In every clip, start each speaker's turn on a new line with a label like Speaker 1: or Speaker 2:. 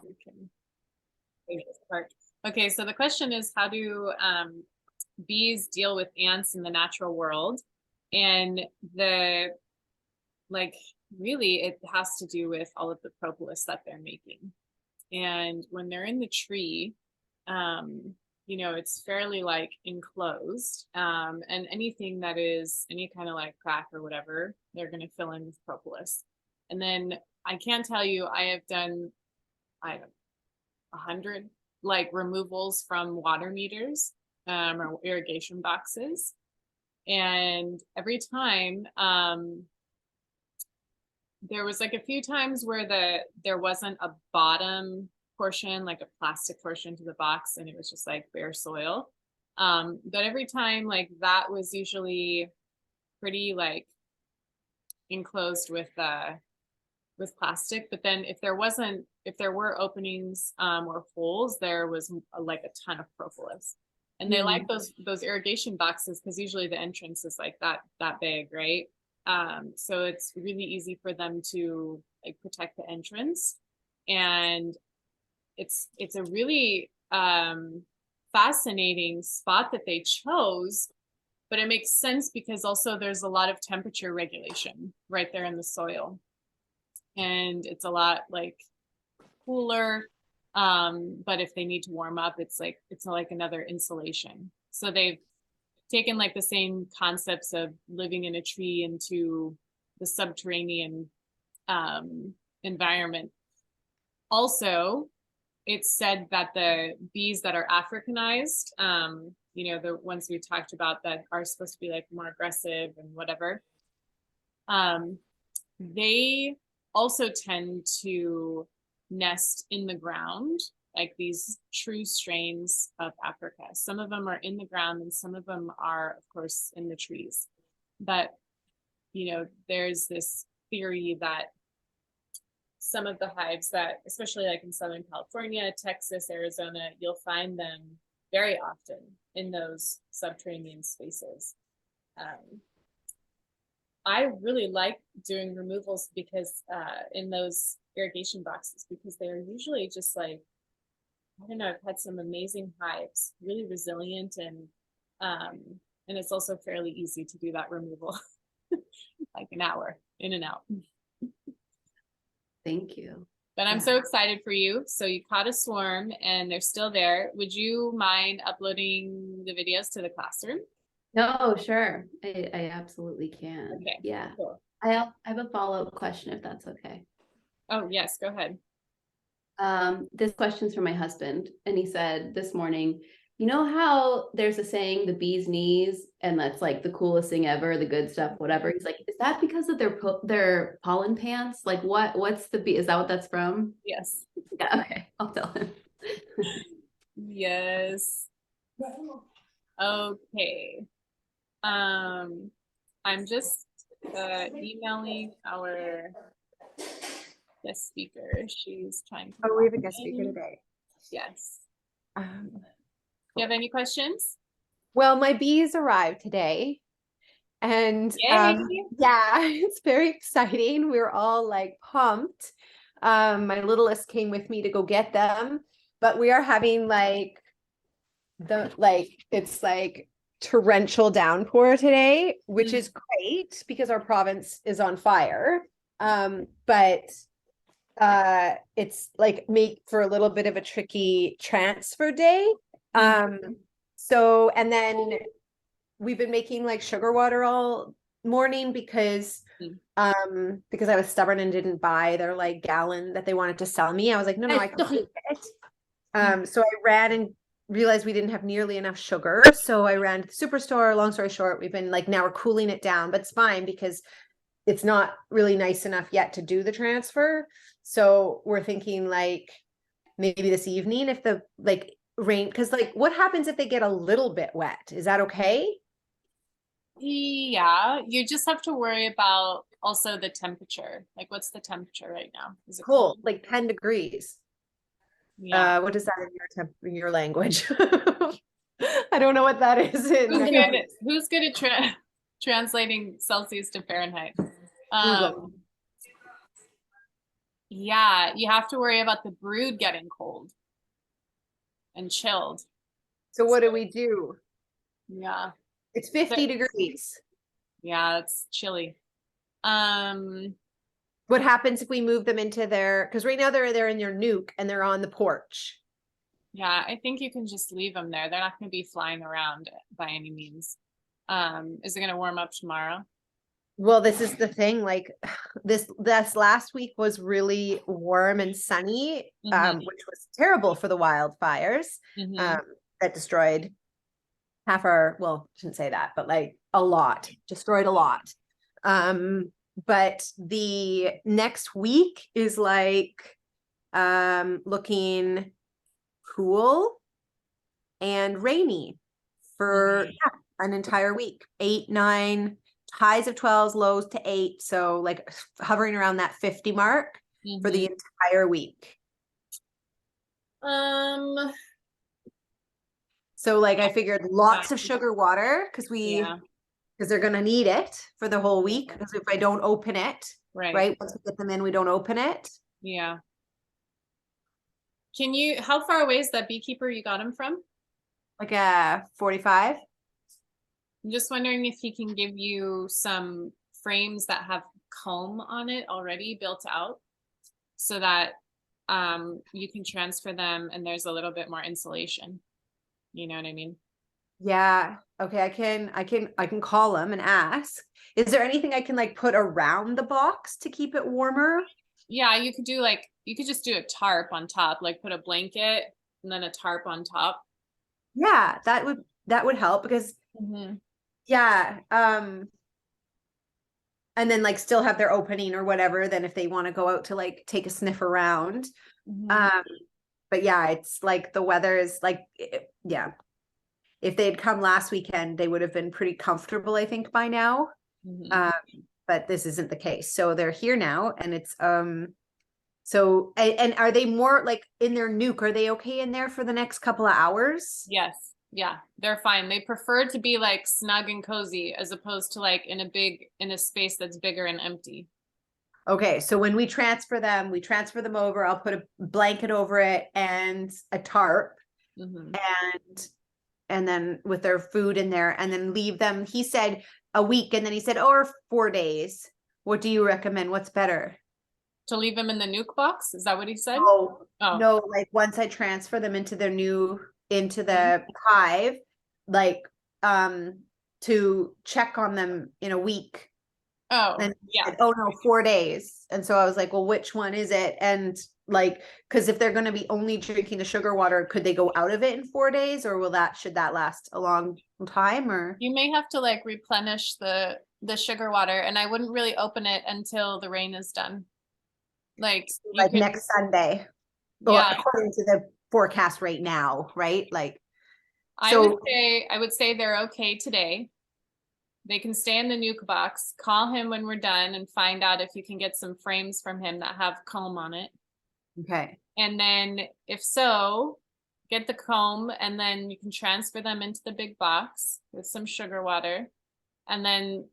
Speaker 1: We can save this part. Okay, so the question is, how do bees deal with ants in the natural world? And the like really it has to do with all of the propolis that they're making. And when they're in the tree, it's fairly like enclosed. And anything that is any kind of like crack or whatever, they're going to fill in with propolis. And then I can't tell you, I have done, I don't know, 100 like removals from water meters or irrigation boxes. And every time, there was like a few times where there wasn't a bottom portion, like a plastic portion to the box, and it was just like bare soil. But every time, like that was usually pretty like enclosed with plastic. But then if there were openings or holes, there was like a ton of propolis. And they like those irrigation boxes because usually the entrance is like that big, right? So it's really easy for them to like protect the entrance. And it's a really fascinating spot that they chose, but it makes sense because also there's a lot of temperature regulation right there in the soil. And it's a lot like cooler. But if they need to warm up, it's like another insulation. So they've taken like the same concepts of living in a tree into the subterranean environment. Also, it's said that the bees that are Africanized, the ones we talked about that are supposed to be like more aggressive and whatever, they also tend to nest in the ground, like these true strains of Africa. Some of them are in the ground and some of them are, of course, in the trees. But, there's this theory that some of the hives that, especially like in Southern California, Texas, Arizona, you'll find them very often in those subterranean spaces. I really like doing removals because in those irrigation boxes, because they are usually just like, I don't know, I've had some amazing hives, really resilient, and it's also fairly easy to do that removal, like an hour in and out.
Speaker 2: Thank you.
Speaker 1: But I'm so excited for you. So you caught a swarm and they're still there. Would you mind uploading the videos to the classroom?
Speaker 2: No, sure. I absolutely can.
Speaker 1: Okay.
Speaker 2: Yeah.
Speaker 1: Cool.
Speaker 2: I have a follow-up question if that's okay.
Speaker 1: Oh, yes, go ahead.
Speaker 2: This question's from my husband, and he said this morning, you know how there's a saying, the bee's knees, and that's like the coolest thing ever, the good stuff, whatever. He's like, is that because of their pollen pants? Like what's the bee? Is that what that's from?
Speaker 1: Yes.
Speaker 2: Yeah, okay, I'll tell him.
Speaker 1: Yes. Okay. I'm just emailing our guest speaker. She's trying to.
Speaker 3: Oh, we have a guest speaker today.
Speaker 1: Yes. Do you have any questions?
Speaker 3: Well, my bees arrived today, and
Speaker 1: Yay.
Speaker 3: yeah, it's very exciting. We're all like pumped. My littlest came with me to go get them, but we are having it's like torrential downpour today, which is great because our province is on fire. But it's like make for a little bit of a tricky transfer day. So, and then we've been making like sugar water all morning because I was stubborn and didn't buy their like gallon that they wanted to sell me. I was like, no, I can keep it. So I ran and realized we didn't have nearly enough sugar. So I ran to the superstore. Long story short, we've been like, now we're cooling it down, but it's fine because it's not really nice enough yet to do the transfer. So we're thinking like maybe this evening if the like rain, because like what happens if they get a little bit wet? Is that okay?
Speaker 1: Yeah, you just have to worry about also the temperature. Like what's the temperature right now? Is it
Speaker 3: cold? Like 10 degrees.
Speaker 1: Yeah.
Speaker 3: What is that in your language? I don't know what that is.
Speaker 1: Who's good at translating Celsius to Fahrenheit? Yeah, you have to worry about the brood getting cold and chilled.
Speaker 3: So what do we do?
Speaker 1: Yeah.
Speaker 3: It's 50
Speaker 1: But-
Speaker 3: degrees.
Speaker 1: yeah, it's chilly. Um,
Speaker 3: What happens if we move them into their, because right now they're in your nuke and they're on the porch.
Speaker 1: yeah, I think you can just leave them there. They're not going to be flying around by any means. Is it going to warm up tomorrow?
Speaker 3: Well, this is the thing, like this last week was really warm and sunny,
Speaker 1: Mhm.
Speaker 3: which was terrible for the wildfires,
Speaker 1: Mhm.
Speaker 3: that destroyed half our, well, I shouldn't say that, but like a lot, destroyed a lot. But the next week is like looking cool and rainy for an entire week. 8, 9, highs of 12s, lows to 8. So like hovering around that 50 mark for the entire week. So like I figured lots of sugar water because they're gonna need it for the whole week. Because if I don't open it, right, once we get them in, we don't open it.
Speaker 1: Yeah. How far away is that beekeeper you got him from?
Speaker 3: Like a 45.
Speaker 1: I'm just wondering if he can give you some frames that have comb on it already built out so that you can transfer them and there's a little bit more insulation. You know what I mean?
Speaker 3: Yeah. Okay. I can call them and ask. Is there anything I can like put around the box to keep it warmer?
Speaker 1: Yeah, you could just do a tarp on top, like put a blanket and then a tarp on top.
Speaker 3: Yeah, that would help because yeah. And then like still have their opening or whatever, then if they want to go out to like take a sniff around. But yeah, it's like the weather is like yeah. If they'd come last weekend, they would have been pretty comfortable, I think, by now. But this isn't the case. So they're here now and it's so and are they more like in their nuke? Are they okay in there for the next couple of hours?
Speaker 1: Yes. Yeah, they're fine. They prefer to be like snug and cozy as opposed to like in a space that's bigger and empty.
Speaker 3: Okay, so when we transfer them over. I'll put a blanket over it and a tarp, and then with their food in there, and then leave them. He said a week, and then he said, or 4 days. What do you recommend? What's better?
Speaker 1: To leave them in the nuke box? Is that what he said?
Speaker 3: Oh, no, like once I transfer them into the hive, like to check on them in a week.
Speaker 1: Oh,
Speaker 3: and
Speaker 1: yeah.
Speaker 3: said, oh no, 4 days. And so I was like, well, which one is it? And like, because if they're going to be only drinking the sugar water, could they go out of it in 4 days, or should that last a long time? Or
Speaker 1: you may have to like replenish the sugar water, and I wouldn't really open it until the rain is done. Like
Speaker 3: next Sunday, or according to the forecast right now, right? Like,
Speaker 1: I would say they're okay today. They can stay in the nuke box. Call him when we're done and find out if you can get some frames from him that have comb on it.
Speaker 3: Okay.
Speaker 1: And then if so, get the comb and then you can transfer them into the big box with some sugar water and then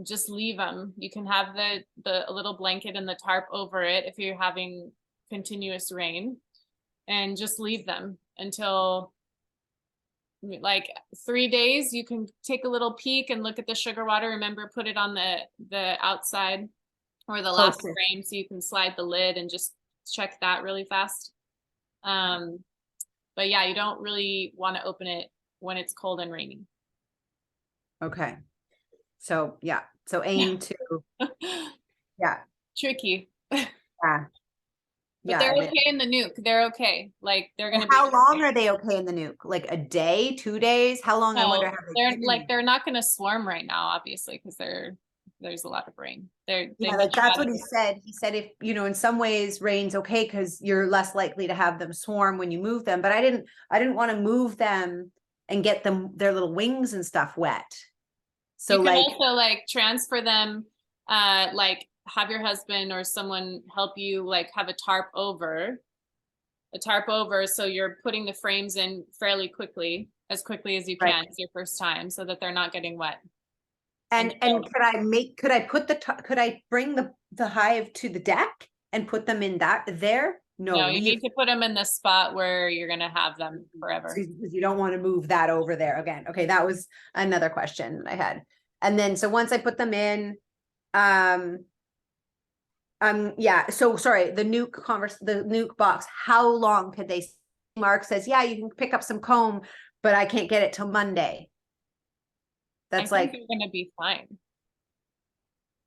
Speaker 1: just leave them. You can have the little blanket and the tarp over it if you're having continuous rain, and just leave them until like 3 days. You can take a little peek and look at the sugar water. Remember, put it on the outside or the last frame so you can slide the lid and just check that really fast. But yeah, you don't really want to open it when it's cold and raining.
Speaker 3: Okay. So yeah. So aim to
Speaker 1: tricky.
Speaker 3: Yeah.
Speaker 1: But they're okay in the nuke. They're okay. Like they're gonna.
Speaker 3: How long are they okay in the nuke? Like a day, 2 days? How long? I wonder how
Speaker 1: they're not gonna swarm right now, obviously, because there's a lot of rain.
Speaker 3: That's what he said. He said if in some ways rain's okay because you're less likely to have them swarm when you move them. But I didn't want to move them and get their little wings and stuff wet. So
Speaker 1: you can also like transfer them, like have your husband or someone help you like have a tarp over so you're putting the frames in fairly quickly as you can. It's your first time, so that they're not getting wet.
Speaker 3: And could I bring the hive to the deck and put them in there?
Speaker 1: No, you
Speaker 3: leave.
Speaker 1: need to put them in the spot where you're going to have them forever.
Speaker 3: Because you don't want to move that over there again. Okay, that was another question I had. And then, so once I put them in, yeah, so sorry, the nuke box, how long could they, Mark says, yeah, you can pick up some comb, but I can't get it till Monday. That's
Speaker 1: I think
Speaker 3: like
Speaker 1: you're going to be fine.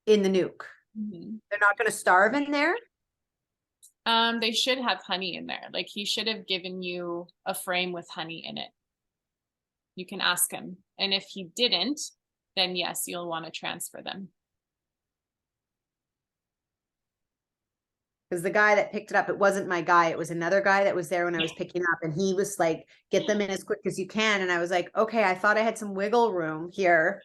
Speaker 3: in the nuke.
Speaker 1: Mm-hmm.
Speaker 3: They're not going to starve in there.
Speaker 1: They should have honey in there. Like he should have given you a frame with honey in it. You can ask him. And if he didn't, then yes, you'll want to transfer them.
Speaker 3: Because the guy that picked it up, it wasn't my guy, it was another guy that was there when I was picking up, and he was like, get them in as quick as you can. And I was like, okay, I thought I had some wiggle room here.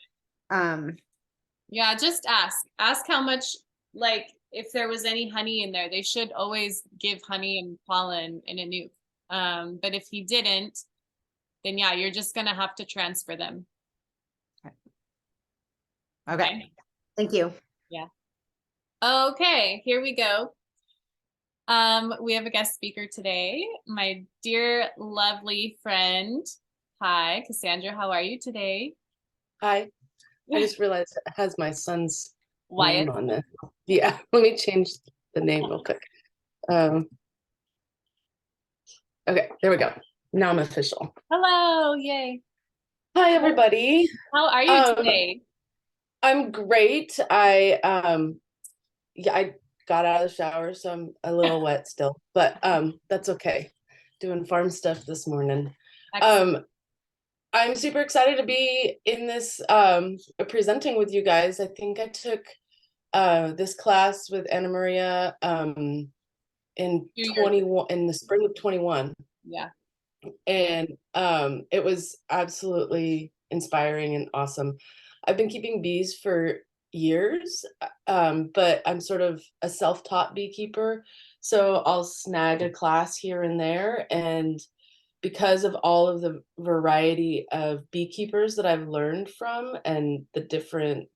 Speaker 1: Yeah, just ask how much, like if there was any honey in there. They should always give honey and pollen in a nuke. But if he didn't, then yeah, you're just gonna have to transfer them.
Speaker 3: Okay. Thank you.
Speaker 1: Yeah. Okay, here we go. We have a guest speaker today, my dear, lovely friend. Hi, Cassandra, how are you today?
Speaker 4: Hi. I just realized it has my son's
Speaker 1: Wyatt.
Speaker 4: name on this. Yeah, let me change the name real quick. Okay, there we go. Now I'm official.
Speaker 1: Hello, yay.
Speaker 4: Hi, everybody.
Speaker 1: How are you today?
Speaker 4: I'm great. I got out of the shower, so I'm a little wet still, but that's okay. Doing farm stuff this morning.
Speaker 1: Excellent.
Speaker 4: I'm super excited to be in this presenting with you guys. I think I took this class with Anna Maria in the spring of 21.
Speaker 1: Yeah.
Speaker 4: And it was absolutely inspiring and awesome. I've been keeping bees for years, but I'm sort of a self-taught beekeeper, so I'll snag a class here and there, and because of all of the variety of beekeepers that I've learned from and the different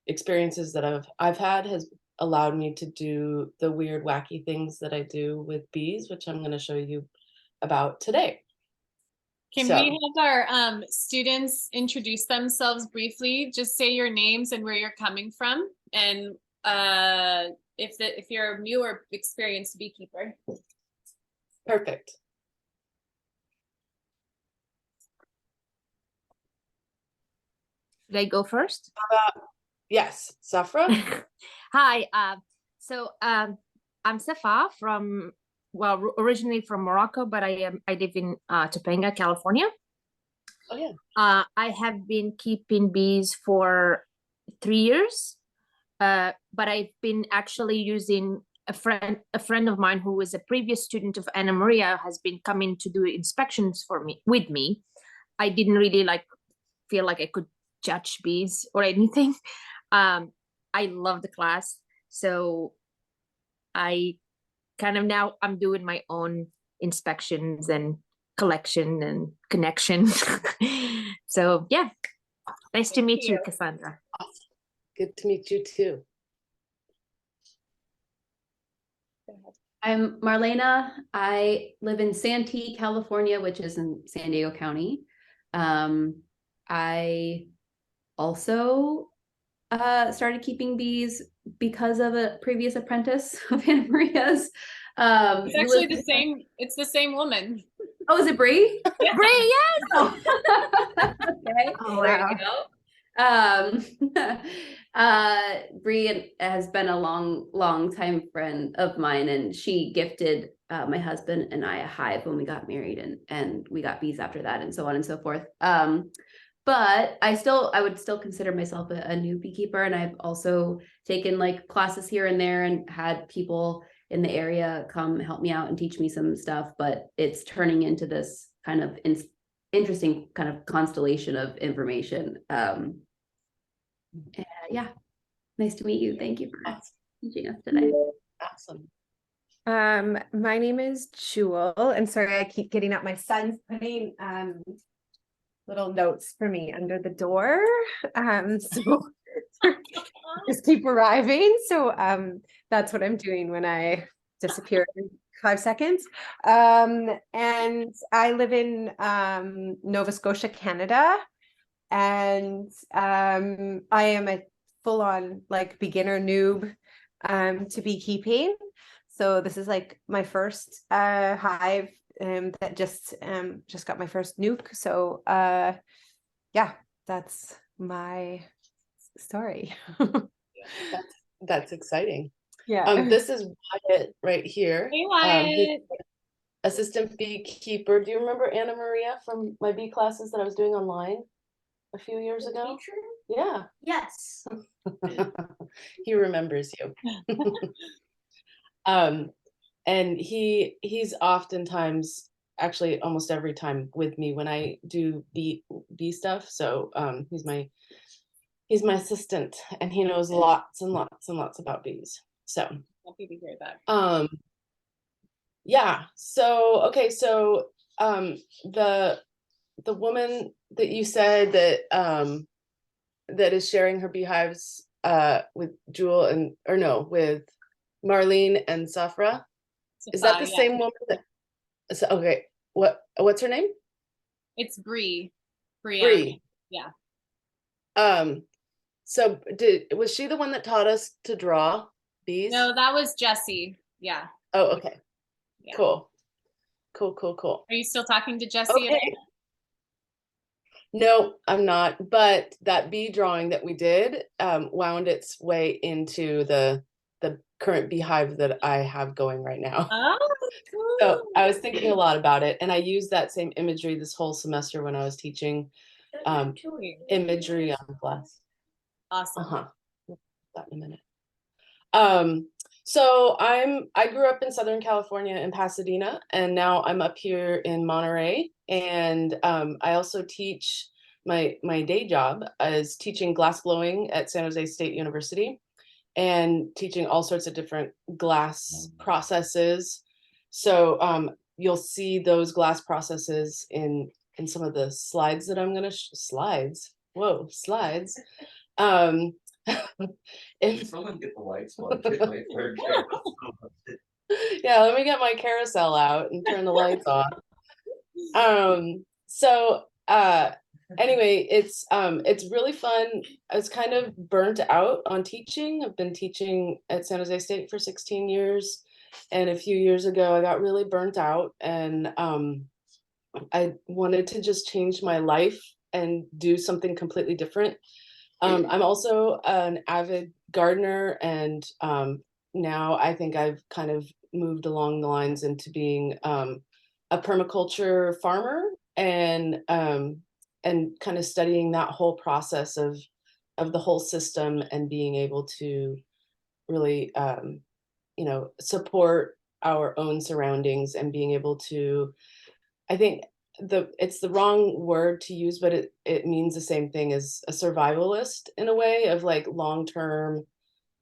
Speaker 4: experiences that I've had has allowed me to do the weird, wacky things that I do with bees, which I'm going to show you about today.
Speaker 1: Can we have our students introduce themselves briefly? Just say your names and where you're coming from, and if you're a new or experienced beekeeper.
Speaker 4: Perfect.
Speaker 5: Should I go first?
Speaker 4: Yes, Safra.
Speaker 5: Hi. So I'm Safa from, well, originally from Morocco, but I live in Topanga, California.
Speaker 4: Oh yeah.
Speaker 5: I have been keeping bees for 3 years, but I've been actually using a friend of mine who was a previous student of Anna Maria has been coming to do inspections with me. I didn't really feel like I could judge bees or anything. I love the class, so I kind of now I'm doing my own inspections and collection and connection. So yeah, nice to meet you, Cassandra.
Speaker 4: Good to meet you too.
Speaker 2: I'm Marlena. I live in Santee, California, which is in San Diego County. I also started keeping bees because of a previous apprentice of Anna Maria's.
Speaker 1: It's actually the same. It's the same woman.
Speaker 2: Oh, is it Bree?
Speaker 1: Yeah.
Speaker 2: Bree, yes. Oh. Okay.
Speaker 3: Oh,
Speaker 2: There
Speaker 3: wow.
Speaker 2: you go. Bree has been a long time friend of mine, and she gifted my husband and I a hive when we got married, and we got bees after that, and so on and so forth. But I would still consider myself a new beekeeper, and I've also taken classes here and there and had people in the area come help me out and teach me some stuff, but it's turning into this kind of interesting kind of constellation of information. Yeah, nice to meet you. Thank you for teaching us today.
Speaker 4: Awesome.
Speaker 3: My name is Jewel. I'm sorry, I keep getting up. My son's putting little notes for me under the door. So just keep arriving. So that's what I'm doing when I disappear in 5 seconds. And I live in Nova Scotia, Canada. And I am a full-on like beginner noob to beekeeping. So this is like my first hive that just got my first nuke. So yeah, that's my story.
Speaker 4: That's exciting.
Speaker 3: Yeah.
Speaker 4: This is Wyatt right here.
Speaker 1: Hey,
Speaker 4: He's
Speaker 1: Wyatt.
Speaker 4: assistant beekeeper. Do you remember Anna Maria from my bee classes that I was doing online a few years ago?
Speaker 6: Teacher?
Speaker 4: Yeah.
Speaker 6: Yes.
Speaker 4: He remembers you. And he's oftentimes, actually almost every time, with me when I do bee stuff. So he's my assistant, and he knows lots and lots and lots about bees. So
Speaker 1: Happy to hear that.
Speaker 4: yeah. So okay, so the woman that you said that that is sharing her beehives with Jewel with Marlene and Safra. Is that the
Speaker 1: Yeah.
Speaker 4: same woman that okay, what's her name?
Speaker 1: It's Bree.
Speaker 4: Bree.
Speaker 1: Yeah.
Speaker 4: So was she the one that taught us to draw bees?
Speaker 1: No, that was Jessie. Yeah.
Speaker 4: Oh, okay.
Speaker 1: Yeah.
Speaker 4: Cool.
Speaker 1: Are you still talking to Jessie?
Speaker 4: Okay. No, I'm not. But that bee drawing that we did wound its way into the current beehive that I have going right now.
Speaker 1: Oh, cool.
Speaker 4: So I was thinking a lot about it, and I used that same imagery this whole semester when I was teaching imagery on glass.
Speaker 1: Awesome.
Speaker 4: That in a minute. So I grew up in Southern California in Pasadena, and now I'm up here in Monterey. And I also teach my day job as teaching glass blowing at San Jose State University, and teaching all sorts of different glass processes. So you'll see those glass processes in some of the slides that I'm going to slides. Whoa, slides.
Speaker 7: If someone get the lights on,
Speaker 4: yeah, let me get my carousel out and turn the lights off. So anyway, it's really fun. I was kind of burnt out on teaching. I've been teaching at San Jose State for 16 years, and a few years ago I got really burnt out, and I wanted to just change my life and do something completely different. I'm also an avid gardener, and now I think I've kind of moved along the lines into being a permaculture farmer, and kind of studying that whole process of the whole system, and being able to really support our own surroundings, and being able to, I think it's the wrong word to use, but it means the same thing as a survivalist, in a way of like long term,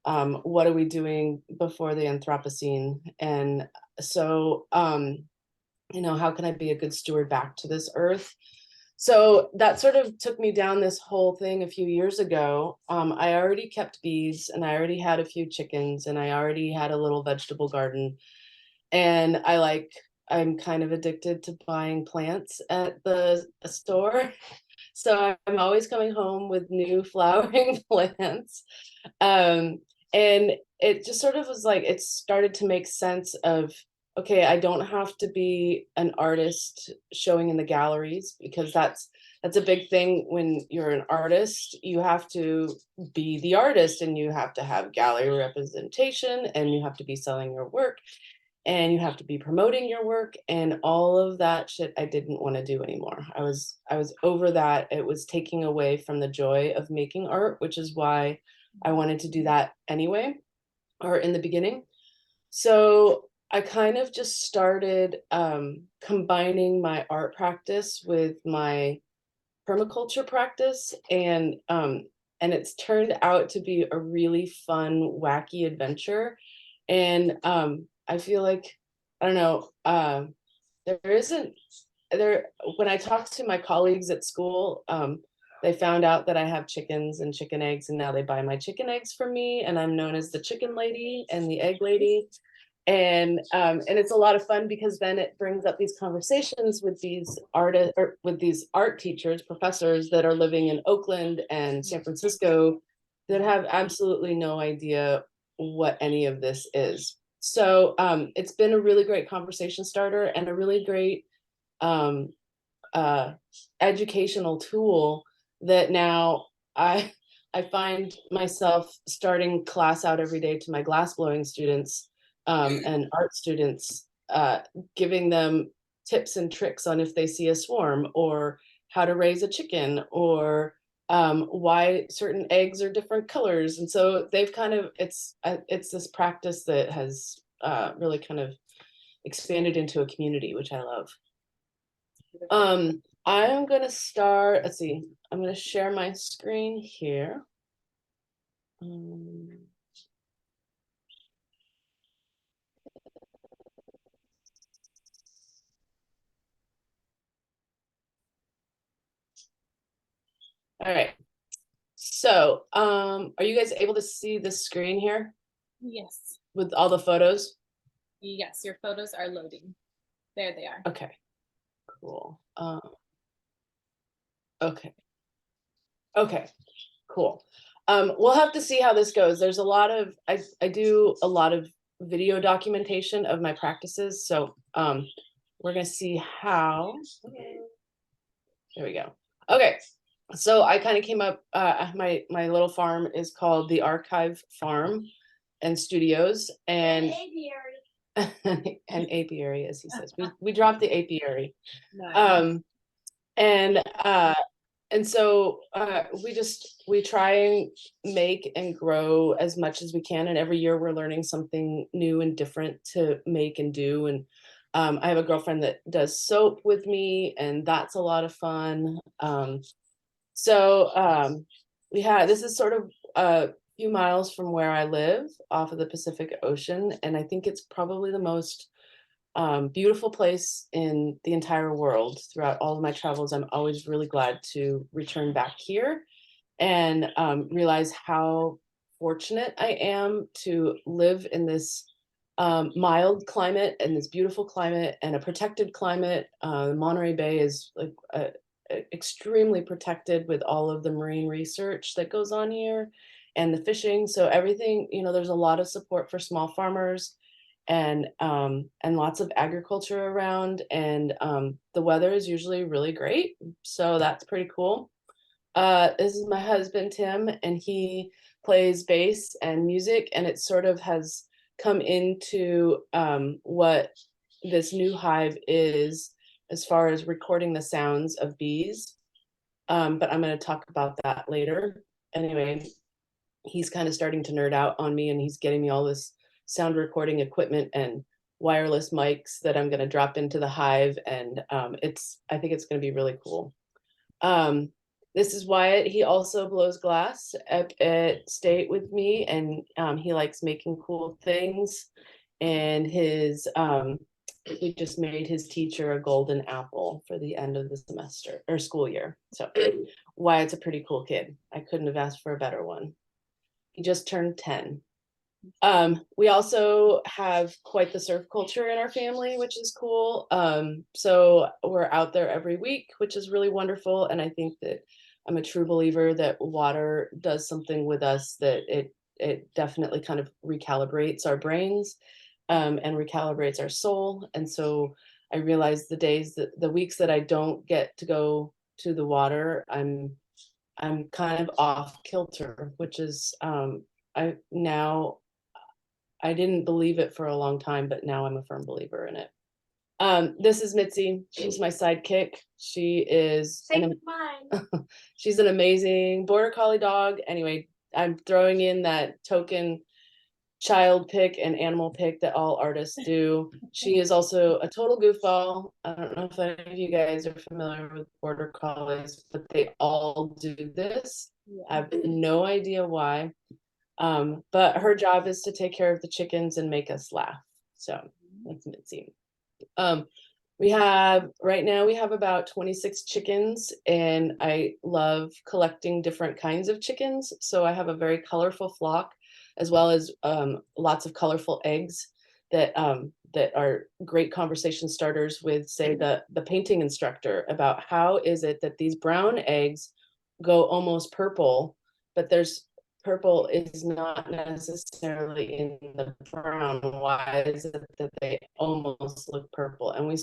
Speaker 4: what are we doing before the Anthropocene? And so how can I be a good steward back to this earth? So that sort of took me down this whole thing a few years ago. I already kept bees, and I already had a few chickens, and I already had a little vegetable garden, and I'm kind of addicted to buying plants at the store. So I'm always coming home with new flowering plants. And it just sort of was like, it started to make sense of, okay, I don't have to be an artist showing in the galleries, because that's a big thing. When you're an artist, you have to be the artist, and you have to have gallery representation, and you have to be selling your work, and you have to be promoting your work, and all of that shit I didn't want to do anymore. I was over that. It was taking away from the joy of making art, which is why I wanted to do that anyway, or in the beginning. So I kind of just started combining my art practice with my permaculture practice, and it's turned out to be a really fun, wacky adventure. And I feel like, I don't know, when I talk to my colleagues at school, they found out that I have chickens and chicken eggs, and now they buy my chicken eggs from me, and I'm known as the chicken lady and the egg lady. And it's a lot of fun because then it brings up these conversations with these art teachers, professors that are living in Oakland and San Francisco that have absolutely no idea what any of this is. So it's been a really great conversation starter and a really great educational tool that now I find myself starting class out every day to my glass blowing students and art students, giving them tips and tricks on if they see a swarm, or how to raise a chicken, or why certain eggs are different colors. And so they've kind of, it's this practice that has really kind of expanded into a community, which I love. I'm gonna start, let's see, I'm gonna share my screen here. All right. So, are you guys able to see the screen here
Speaker 1: Yes.
Speaker 4: with all the photos?
Speaker 1: Yes, your photos are loading. There they are.
Speaker 4: Okay, cool. Okay, cool. We'll have to see how this goes. There's a lot of, I do a lot of video documentation of my practices. So, we're gonna see how, there we go. Okay. So I kind of came up, my little farm is called the Archive Farm and Studios, and an apiary, as he says. We dropped the apiary.
Speaker 1: Nice.
Speaker 4: And so we try and make and grow as much as we can, and every year we're learning something new and different to make and do. And I have a girlfriend that does soap with me, and that's a lot of fun. This is sort of a few miles from where I live off of the Pacific Ocean, and I think it's probably the most beautiful place in the entire world. Throughout all of my travels, I'm always really glad to return back here and realize how fortunate I am to live in this mild climate and this beautiful climate and a protected climate. Monterey Bay is like extremely protected with all of the marine research that goes on here and the fishing. So everything, there's a lot of support for small farmers and lots of agriculture around, and the weather is usually really great. So that's pretty cool. This is my husband, Tim, and he plays bass and music, and it sort of has come into what this new hive is as far as recording the sounds of bees. But I'm going to talk about that later. Anyway, he's kind of starting to nerd out on me, and he's getting me all this sound recording equipment and wireless mics that I'm going to drop into the hive. And I think it's going to be really cool. This is Wyatt. He also blows glass at State with me, and he likes making cool things. And we just made his teacher a golden apple for the end of the semester or school year. So Wyatt's a pretty cool kid. I couldn't have asked for a better one. He just turned 10. We also have quite the surf culture in our family, which is cool. So we're out there every week, which is really wonderful. And I think that I'm a true believer that water does something with us, that it definitely kind of recalibrates our brains and recalibrates our soul. And so I realize the weeks that I don't get to go to the water, I'm kind of off kilter, which is I didn't believe it for a long time, but now I'm a firm believer in it. This is Mitzi. She's my sidekick. She is she's an amazing border collie dog. Anyway, I'm throwing in that token child pick and animal pick that all artists do. She is also a total goofball. I don't know if any of you guys are familiar with border collies, but they all do this. Yeah. I have no idea why. But her job is to take care of the chickens and make us laugh. So that's Mitzi. Right now we have about 26 chickens, and I love collecting different kinds of chickens. So I have a very colorful flock, as well as lots of colorful eggs that are great conversation starters with, say, the painting instructor about how is it that these brown eggs go almost purple, but purple is not necessarily in the brown. Why is it that they almost look purple? And we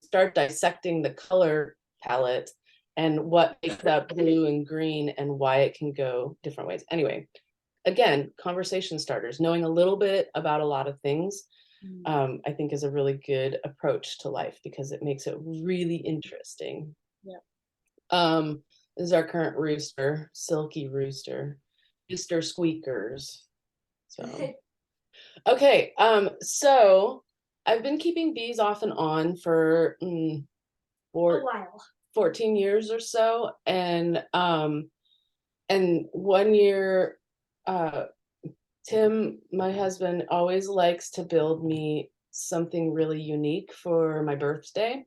Speaker 4: start dissecting the color palette and what makes up blue and green and why it can go different ways. Anyway, again, conversation starters, knowing a little bit about a lot of things, I think is a really good approach to life because it makes it really interesting.
Speaker 1: Yeah.
Speaker 4: This is our current rooster, Silky Rooster, Mr. Squeakers. So, okay, so I've been keeping bees off and on for
Speaker 5: A while.
Speaker 4: 14 years or so, and 1 year, Tim, my husband, always likes to build me something really unique for my birthday.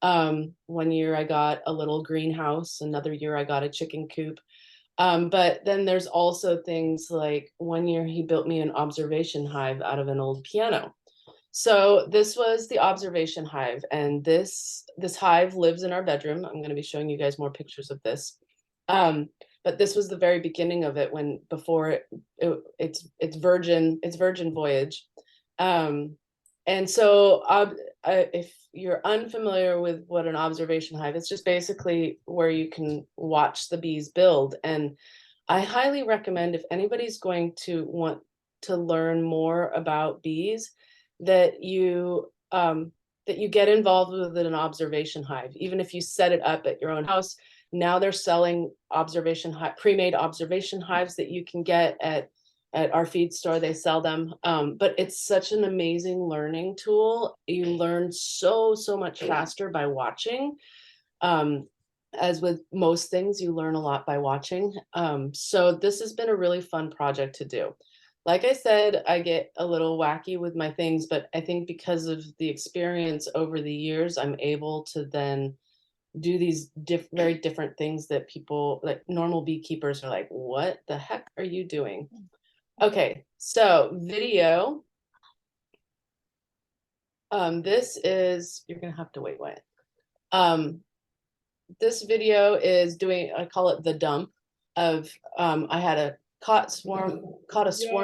Speaker 4: 1 year I got a little greenhouse, another year I got a chicken coop. But then there's also things like 1 year he built me an observation hive out of an old piano. So this was the observation hive, and this hive lives in our bedroom. I'm going to be showing you guys more pictures of this. But this was the very beginning of it, when before it's virgin voyage. And so if you're unfamiliar with what an observation hive, it's just basically where you can watch the bees build. And I highly recommend, if anybody's going to want to learn more about bees, that you get involved with an observation hive, even if you set it up at your own house. Now they're selling pre-made observation hives that you can get at our feed store. They sell them, but it's such an amazing learning tool. You learn so much faster by watching. As with most things, you learn a lot by watching. So this has been a really fun project to do. Like I said, I get a little wacky with my things, but I think because of the experience over the years, I'm able to then do these very different things that people, like normal beekeepers, are like, what the heck are you doing? Okay, so video. This is, you're gonna have to wait. This video is doing, I call it the dump of, I had caught a swarm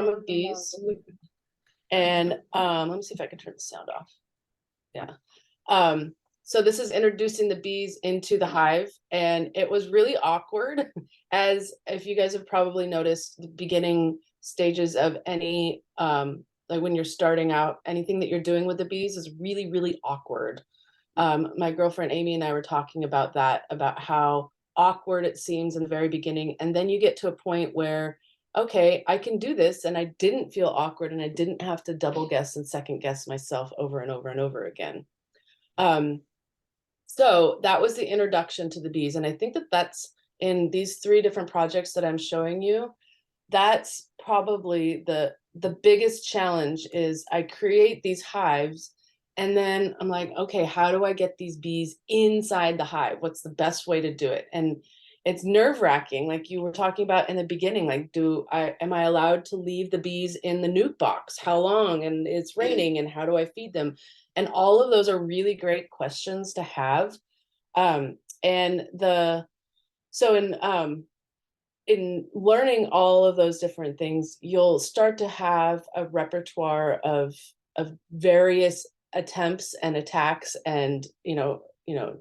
Speaker 4: of bees. And let me see if I can turn the sound off. Yeah. So this is introducing the bees into the hive, and it was really awkward, as if you guys have probably noticed, the beginning stages of any, like when you're starting out, anything that you're doing with the bees is really awkward. My girlfriend Amy and I were talking about that, about how awkward it seems in the very beginning, and then you get to a point where, okay, I can do this, and I didn't feel awkward, and I didn't have to double guess and second guess myself over and over and over again. So that was the introduction to the bees, and I think that that's in these 3 different projects that I'm showing you. That's probably the biggest challenge. Is I create these hives, and then I'm like, okay, how do I get these bees inside the hive? What's the best way to do it? And it's nerve-wracking, like you were talking about in the beginning. Like, am I allowed to leave the bees in the nuke box? How long? And it's raining, and how do I feed them? And all of those are really great questions to have. So in learning all of those different things, you'll start to have a repertoire of various attempts and attacks, and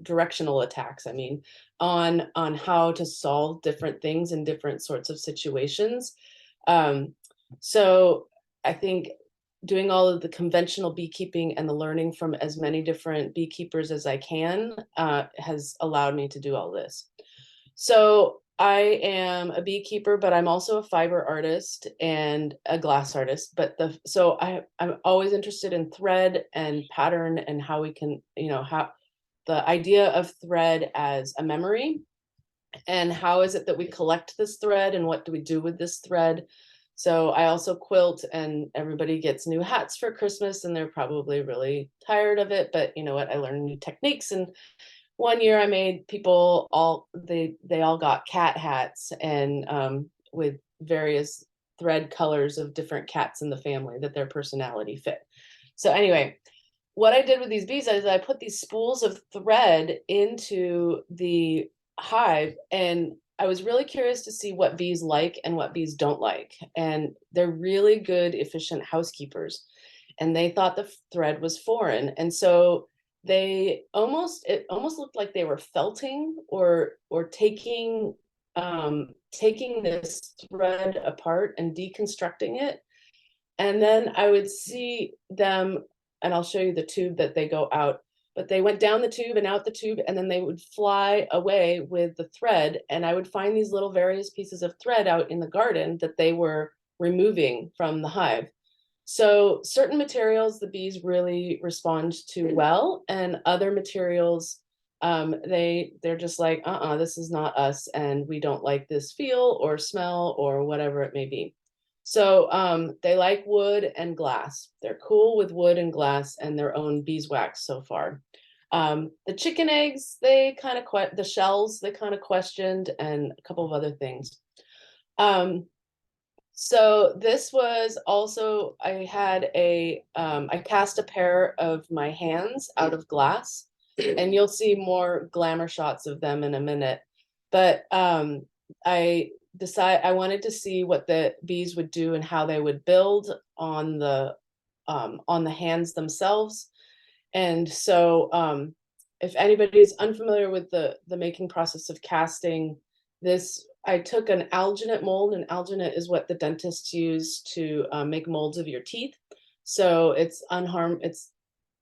Speaker 4: directional attacks, I mean, on how to solve different things in different sorts of situations. So I think doing all of the conventional beekeeping and the learning from as many different beekeepers as I can has allowed me to do all this. So I am a beekeeper, but I'm also a fiber artist and a glass artist. So I'm always interested in thread and pattern, and how we can, how the idea of thread as a memory, and how is it that we collect this thread, and what do we do with this thread. So I also quilt, and everybody gets new hats for Christmas, and they're probably really tired of it. But you know what? I learned new techniques. And one year I made people they all got cat hats, and with various thread colors of different cats in the family that their personality fit. So anyway, what I did with these bees is I put these spools of thread into the hive, and I was really curious to see what bees like and what bees don't like. And they're really good, efficient housekeepers. And they thought the thread was foreign. And so it almost looked like they were felting or taking this thread apart and deconstructing it. And then I would see them, and I'll show you the tube that they go out, but they went down the tube and out the tube, and then they would fly away with the thread. And I would find these little various pieces of thread out in the garden that they were removing from the hive. So certain materials the bees really respond to well, and other materials they're just like, this is not us, and we don't like this feel or smell or whatever it may be. So they like wood and glass. They're cool with wood and glass and their own beeswax so far. The chicken eggs, the shells, they kind of questioned, and a couple of other things. So this was also, I cast a pair of my hands out of glass, and you'll see more glamour shots of them in a minute. But I wanted to see what the bees would do and how they would build on the hands themselves. And so if anybody's unfamiliar with the making process of casting, I took an alginate mold, and alginate is what the dentists use to make molds of your teeth. So it's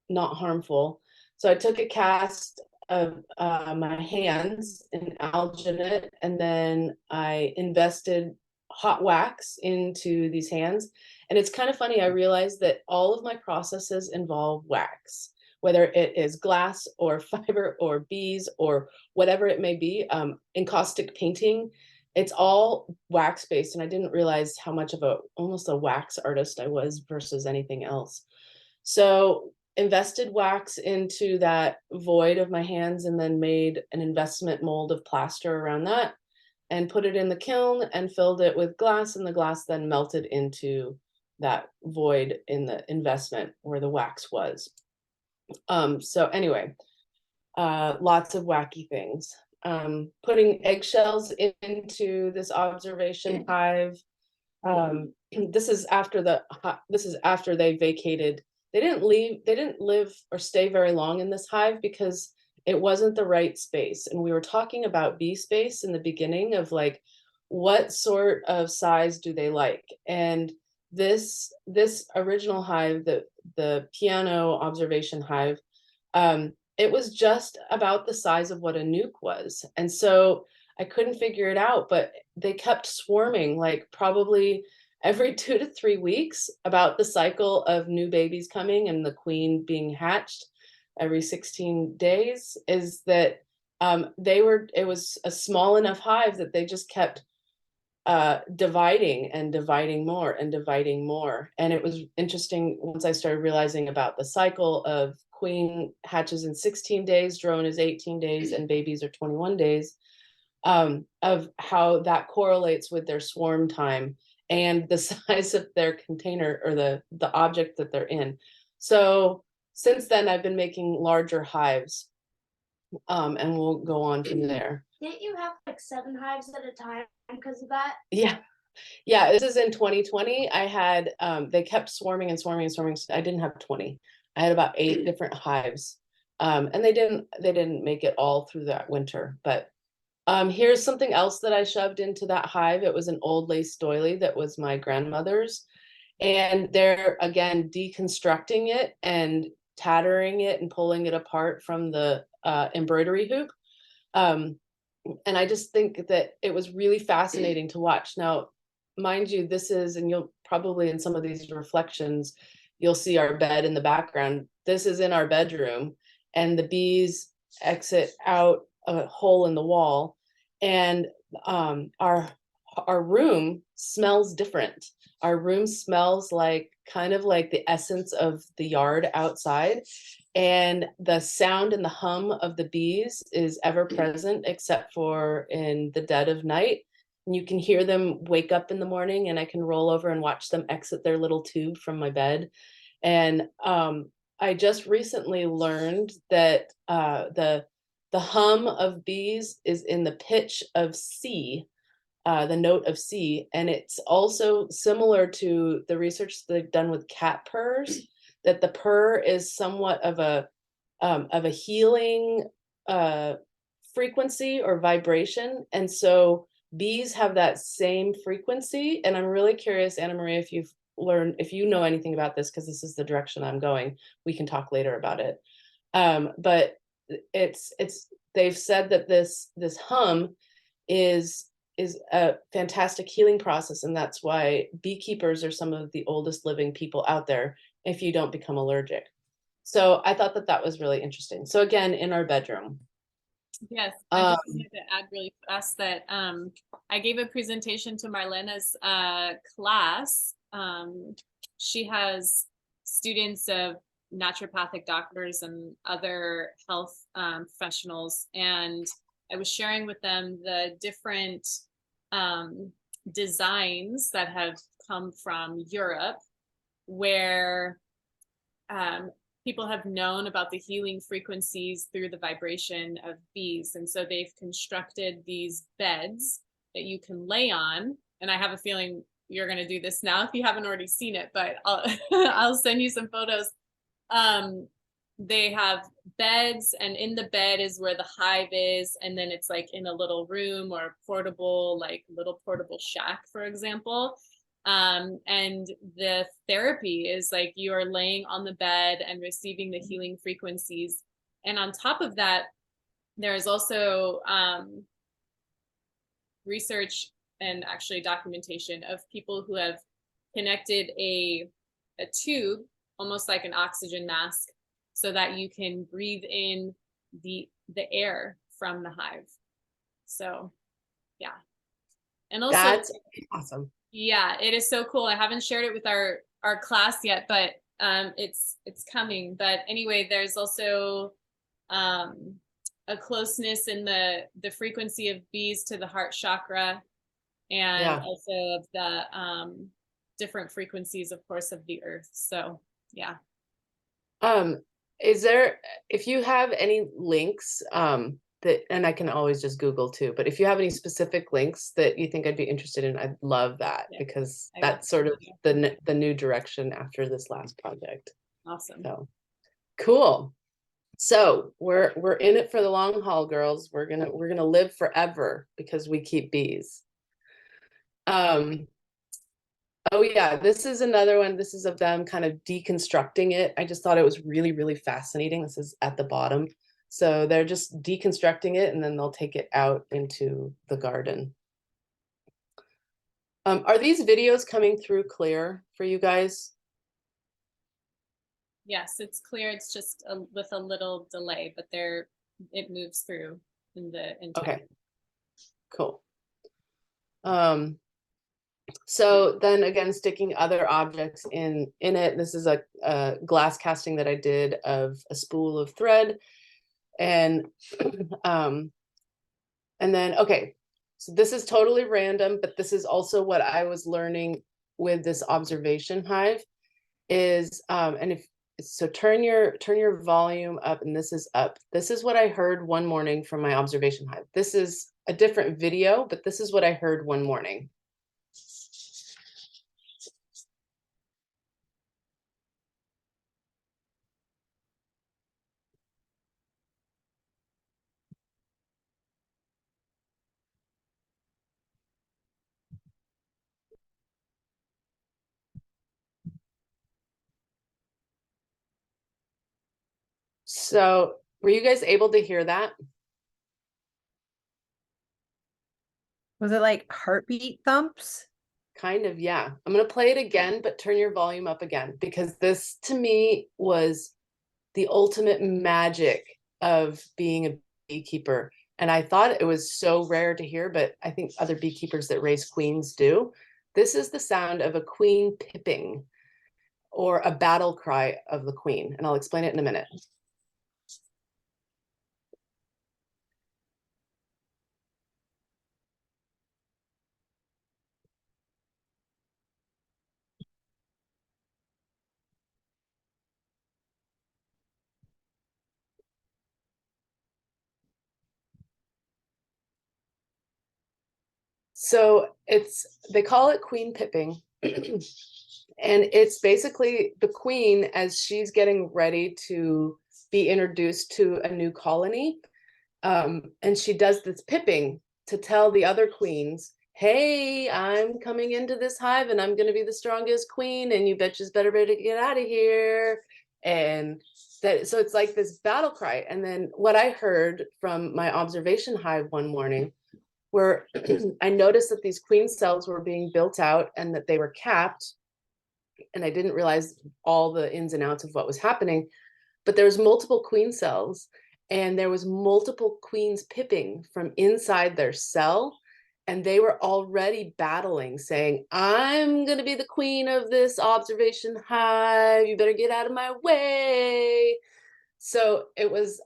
Speaker 4: not harmful. So I took a cast of my hands in alginate, and then I invested hot wax into these hands. And it's kind of funny, I realized that all of my processes involve wax, whether it is glass or fiber or bees or whatever it may be. Encaustic painting, it's all wax based, and I didn't realize how much of almost a wax artist I was versus anything else. So invested wax into that void of my hands, and then made an investment mold of plaster around that, and put it in the kiln and filled it with glass, and the glass then melted into that void in the investment where the wax was. So anyway, lots of wacky things. Putting eggshells into this observation hive. This is after they vacated. They didn't live or stay very long in this hive because it wasn't the right space. And we were talking about bee space in the beginning of like, what sort of size do they like? And this original hive, the piano observation hive, it was just about the size of what a nuke was. And so I couldn't figure it out, but they kept swarming, like probably every 2 to 3 weeks, about the cycle of new babies coming and the queen being hatched every 16 days. Is that it was a small enough hive that they just kept dividing and dividing more and dividing more. And it was interesting once I started realizing about the cycle of queen hatches in 16 days, drone is 18 days, and babies are 21 days, of how that correlates with their swarm time and the size of their container or the object that they're in. So since then, I've been making larger hives, and we'll go on from there.
Speaker 6: Didn't you have like 7 hives at a time because of that?
Speaker 4: Yeah, this is in 2020. I had they kept swarming and swarming and swarming. I didn't have 20. I had about 8 different hives, and they didn't make it all through that winter. But here's something else that I shoved into that hive. It was an old lace doily that was my grandmother's, and they're again deconstructing it and tattering it and pulling it apart from the embroidery hoop. And I just think that it was really fascinating to watch. Now, mind you, and you'll probably in some of these reflections, you'll see our bed in the background. This is in our bedroom, and the bees exit out a hole in the wall, and our room smells different. Our room smells like kind of like the essence of the yard outside. And the sound and the hum of the bees is ever present, except for in the dead of night. And you can hear them wake up in the morning, and I can roll over and watch them exit their little tube from my bed. And I just recently learned that the hum of bees is in the pitch of C, the note of C, and it's also similar to the research they've done with cat purrs, that the purr is somewhat of a healing frequency or vibration, and so bees have that same frequency. And I'm really curious, Anna Maria, if you know anything about this, because this is the direction I'm going. We can talk later about it. But it's they've said that this hum is a fantastic healing process, and that's why beekeepers are some of the oldest living people out there if you don't become allergic. So I thought that was really interesting. So again, in our bedroom.
Speaker 1: Yes, I just wanted to add really fast that I gave a presentation to Marlena's class. She has students of naturopathic doctors and other health professionals, and I was sharing with them the different designs that have come from Europe, where people have known about the healing frequencies through the vibration of bees. And so they've constructed these beds that you can lay on. And I have a feeling you're going to do this now if you haven't already seen it, but I'll send you some photos. They have beds, and in the bed is where the hive is. And then it's like in a little room or portable, like little portable shack, for example. And the therapy is like you are laying on the bed and receiving the healing frequencies. And on top of that, there is also research and actually documentation of people who have connected a tube, almost like an oxygen mask, so that you can breathe in the air from the hive. So yeah. And also
Speaker 4: That's awesome.
Speaker 1: Yeah, it is so cool. I haven't shared it with our class yet, but it's coming. But anyway, there's also a closeness in the frequency of bees to the heart chakra, and also of the different frequencies, of course, of the earth. So yeah.
Speaker 4: Is there, if you have any links that, and I can always just Google too, but if you have any specific links that you think I'd be interested in, I'd love that, because that's sort of the new direction after this last project.
Speaker 1: Awesome.
Speaker 4: So cool. So we're in it for the long haul, girls. We're gonna live forever because we keep bees. Oh yeah, this is another one. This is of them kind of deconstructing it. I just thought it was really, really fascinating. This is at the bottom. So they're just deconstructing it, and then they'll take it out into the garden. Are these videos coming through clear for you guys?
Speaker 1: Yes, it's clear. It's just with a little delay, but it moves through in the entire.
Speaker 4: Okay, cool. So then again, sticking other objects in it. This is a glass casting that I did of a spool of thread. And then, okay, so this is totally random, but this is also what I was learning with this observation hive is, and if, so turn your volume up, and this is up. This is what I heard one morning from my observation hive. This is a different video, but this is what I heard one morning. So were you guys able to hear that?
Speaker 3: Was it like heartbeat thumps?
Speaker 4: Kind of, yeah. I'm going to play it again, but turn your volume up again, because this to me was the ultimate magic of being a beekeeper. And I thought it was so rare to hear, but I think other beekeepers that raise queens do. This is the sound of a queen pipping, or a battle cry of the queen, and I'll explain it in a minute. So they call it queen pipping. And it's basically the queen as she's getting ready to be introduced to a new colony. And she does this pipping to tell the other queens, hey, I'm coming into this hive and I'm going to be the strongest queen, and you bitches better get out of here. And so it's like this battle cry. And then what I heard from my observation hive one morning, where I noticed that these queen cells were being built out and that they were capped. And I didn't realize all the ins and outs of what was happening, but there was multiple queen cells, and there was multiple queens pipping from inside their cell. And they were already battling, saying, I'm going to be the queen of this observation hive. You better get out of my way. So it was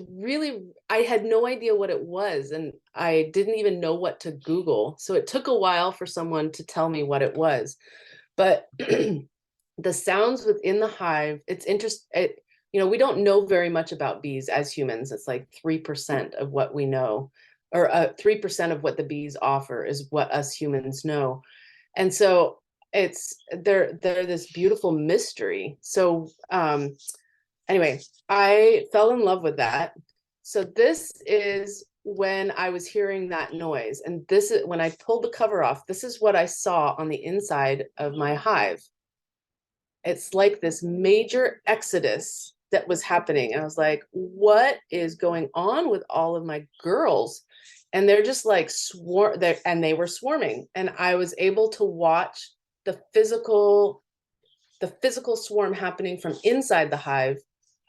Speaker 4: really, I had no idea what it was, and I didn't even know what to Google. So it took a while for someone to tell me what it was. But the sounds within the hive, it's interesting. We don't know very much about bees as humans. It's like 3% of what we know, or 3% of what the bees offer is what us humans know. And so they're this beautiful mystery. So anyway, I fell in love with that. So this is when I was hearing that noise. And this is when I pulled the cover off. This is what I saw on the inside of my hive. It's like this major exodus that was happening. And I was like, what is going on with all of my girls? And they're just like they were swarming. And I was able to watch the physical swarm happening from inside the hive,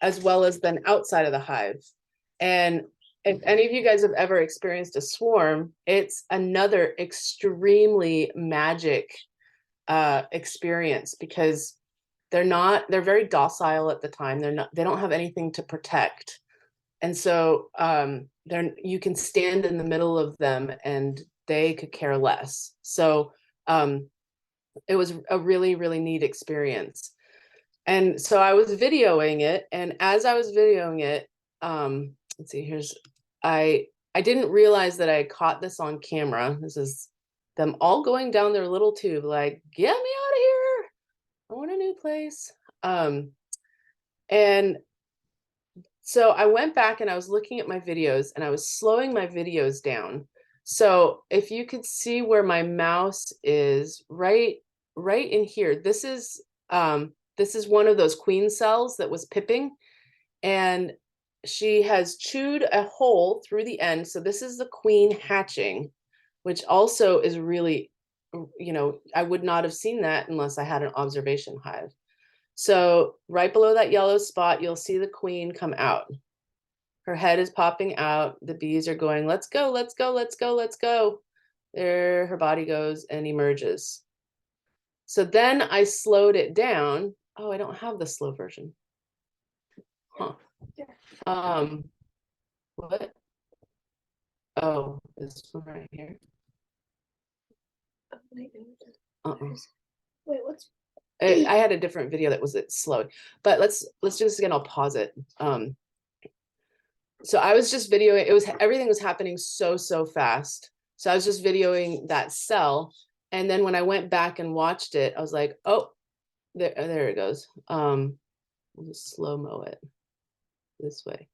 Speaker 4: as well as then outside of the hive. And if any of you guys have ever experienced a swarm, it's another extremely magic experience, because they're very docile at the time. They don't have anything to protect. And so you can stand in the middle of them and they could care less. So it was a really, really neat experience. And so I was videoing it, and as I was videoing it, let's see, I didn't realize that I caught this on camera. This is them all going down their little tube, like, get me out of here. I want a new place. And so I went back and I was looking at my videos, and I was slowing my videos down. So if you could see where my mouse is, right in here, this is one of those queen cells that was pipping, and she has chewed a hole through the end. So this is the queen hatching, which also is really, I would not have seen that unless I had an observation hive. So right below that yellow spot, you'll see the queen come out. Her head is popping out. The bees are going, let's go, let's go, let's go, let's go. There her body goes and emerges. So then I slowed it down. Oh, I don't have the slow version. Huh. What? Oh, this one right here.
Speaker 6: Wait, what's
Speaker 4: I had a different video that was slowed, but let's do this again. I'll pause it. So I was just videoing. Everything was happening so fast. So I was just videoing that cell, and then when I went back and watched it, I was like, oh, there it goes. I'll just slow-mo it this way.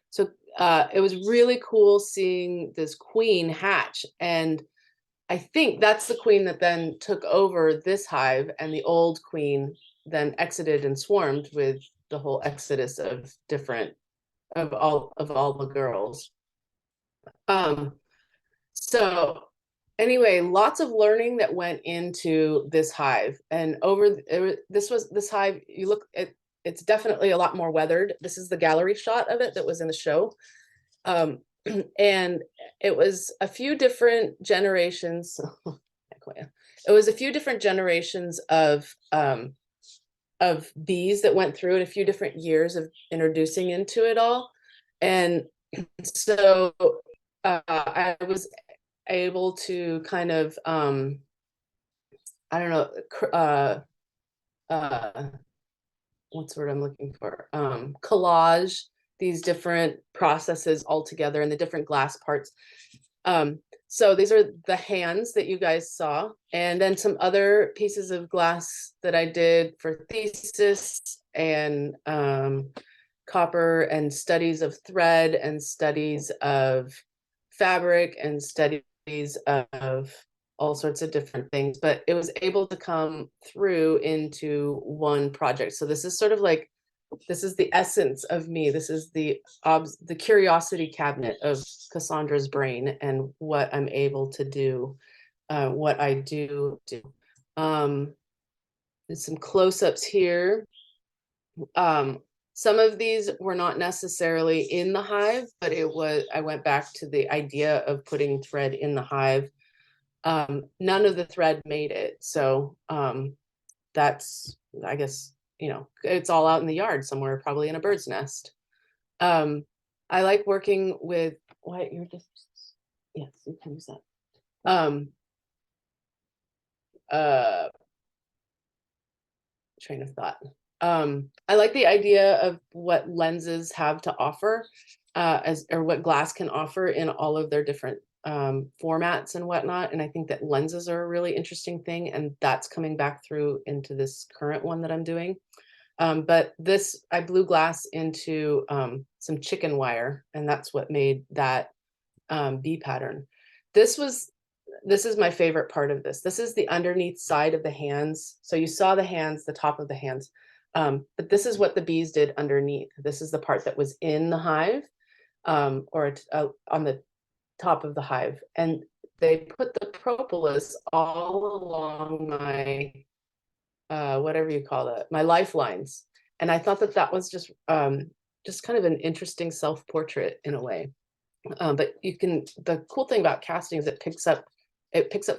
Speaker 4: So it was really cool seeing this queen hatch, and I think that's the queen that then took over this hive, and the old queen then exited and swarmed with the whole exodus of all the girls. So anyway, lots of learning that went into this hive, and this hive, you look at, it's definitely a lot more weathered. This is the gallery shot of it that was in the show. And it was a few different generations. it was a few different generations of bees that went through it, a few different years of introducing into it all. And so I was able to kind of, I don't know, what's the word I'm looking for? Collage these different processes all together and the different glass parts. So these are the hands that you guys saw, and then some other pieces of glass that I did for thesis and copper and studies of thread and studies of fabric and studies of all sorts of different things, but it was able to come through into one project. So this is sort of like, this is the essence of me. This is the curiosity cabinet of Cassandra's brain and what I'm able to do, what I do. There's some close-ups here. Some of these were not necessarily in the hive, but I went back to the idea of putting thread in the hive. None of the thread made it. So that's, I guess, you know, it's all out in the yard somewhere, probably in a bird's nest. I like working with, what you're just, yes, you can use that. Train of thought. I like the idea of what lenses have to offer, or what glass can offer in all of their different formats and whatnot. And I think that lenses are a really interesting thing, and that's coming back through into this current one that I'm doing. But this, I blew glass into some chicken wire, and that's what made that bee pattern. This is my favorite part of this. This is the underneath side of the hands. So you saw the hands, the top of the hands, but this is what the bees did underneath. This is the part that was in the hive, or on the top of the hive. And they put the propolis all along my, whatever you call it, my lifelines. And I thought that that was just kind of an interesting self-portrait in a way. But the cool thing about casting is it picks up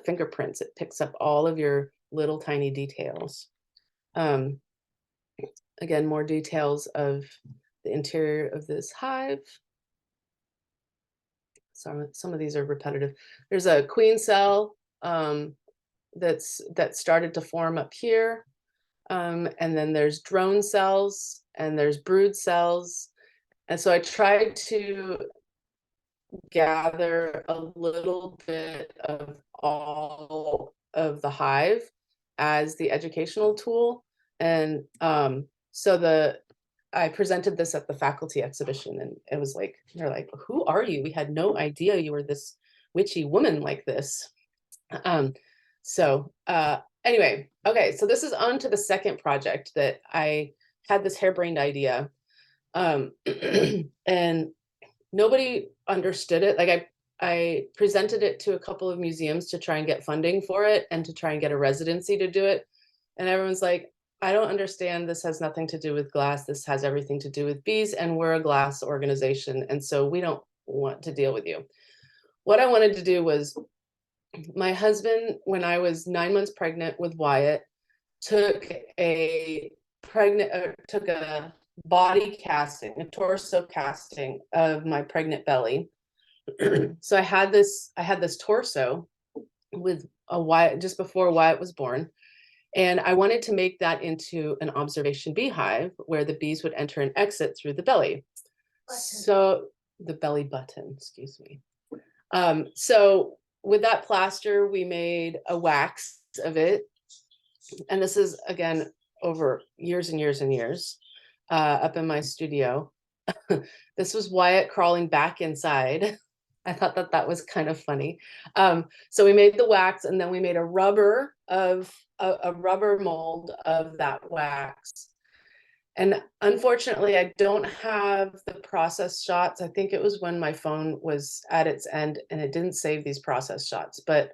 Speaker 4: fingerprints. It picks up all of your little tiny details. Again, more details of the interior of this hive. Some of these are repetitive. There's a queen cell that started to form up here. And then there's drone cells and there's brood cells. And so I tried to gather a little bit of all of the hive as the educational tool. And so I presented this at the faculty exhibition, and it was like, they're like, who are you? We had no idea you were this witchy woman like this. Anyway, okay, so this is on to the second project that I had this harebrained idea. And nobody understood it. Like I presented it to a couple of museums to try and get funding for it and to try and get a residency to do it. And everyone's like, I don't understand. This has nothing to do with glass. This has everything to do with bees, and we're a glass organization. And so we don't want to deal with you. What I wanted to do was, my husband, when I was 9 months pregnant with Wyatt, took a body casting, a torso casting of my pregnant belly. So I had this torso with a Wyatt just before Wyatt was born. And I wanted to make that into an observation beehive where the bees would enter and exit through the belly. So the belly button, excuse me. So with that plaster, we made a wax of it. And this is, again, over years and years and years, up in my studio. This was Wyatt crawling back inside. I thought that that was kind of funny. So we made the wax, and then we made a rubber mold of that wax. And unfortunately, I don't have the process shots. I think it was when my phone was at its end and it didn't save these process shots. But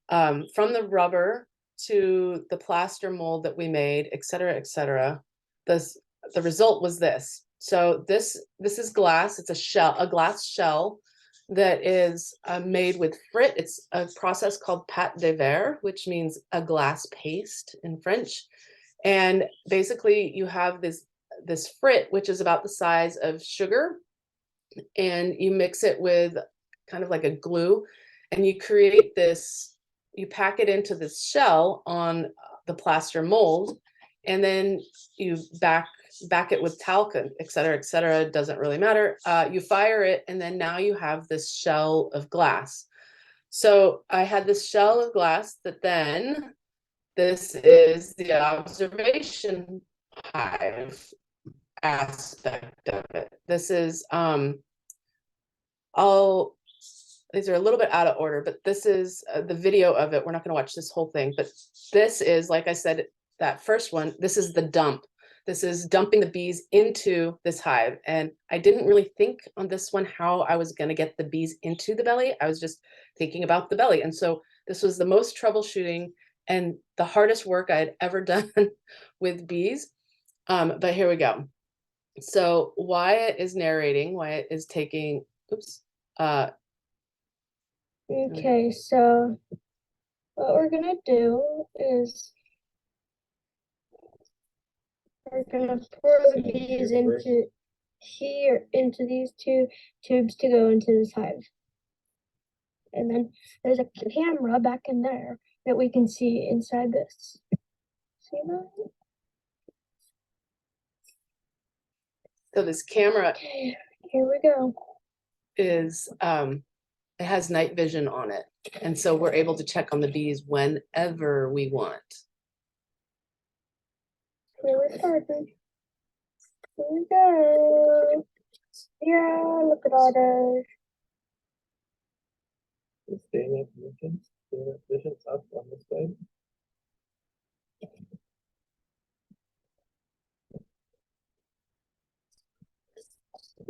Speaker 4: from the rubber to the plaster mold that we made, et cetera, the result was this. So this is glass. It's a glass shell that is made with frit. It's a process called pâte de verre, which means a glass paste in French. And basically you have this frit, which is about the size of sugar, and you mix it with kind of like a glue, and you create this, you pack it into this shell on the plaster mold, and then you back it with talc, et cetera, doesn't really matter. You fire it, and then now you have this shell of glass. So I had this shell of glass that then, this is the observation hive aspect of it. This is these are a little bit out of order, but this is the video of it. We're not going to watch this whole thing, but this is, like I said, that first one, this is the dump. This is dumping the bees into this hive. And I didn't really think on this one how I was going to get the bees into the belly. I was just thinking about the belly. And so this was the most troubleshooting and the hardest work I had ever done with bees. But here we go. So Wyatt is narrating, Wyatt is taking, oops.
Speaker 6: Okay, so what we're gonna do is we're gonna pour the bees into here, into these two tubes to go into this hive. And then there's a camera back in there that we can see inside this. See that?
Speaker 4: So this camera
Speaker 6: Okay, here we go.
Speaker 4: is, it has night vision on it. And so we're able to check on the bees whenever we want.
Speaker 6: Really starting. Here we go. Yeah, look at all those.
Speaker 7: Vision's up on this side.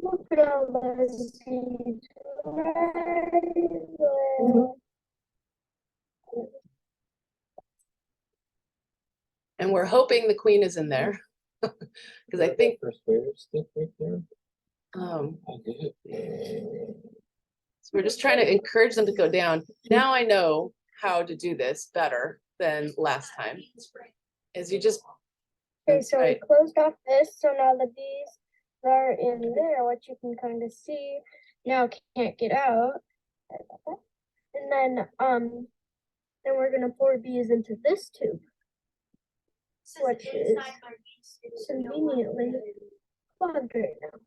Speaker 6: Look at all those bees.
Speaker 4: And we're hoping the queen is in there. Because I think
Speaker 7: First wave stick right there.
Speaker 4: so
Speaker 7: I did it.
Speaker 4: we're just trying to encourage them to go down. Now I know how to do this better than last time. Is you just
Speaker 6: Okay, so
Speaker 4: right.
Speaker 6: we closed off this, so now the bees that are in there, which you can kind of see, now can't get out. And then we're gonna pour bees into this tube, which is conveniently plugged right now.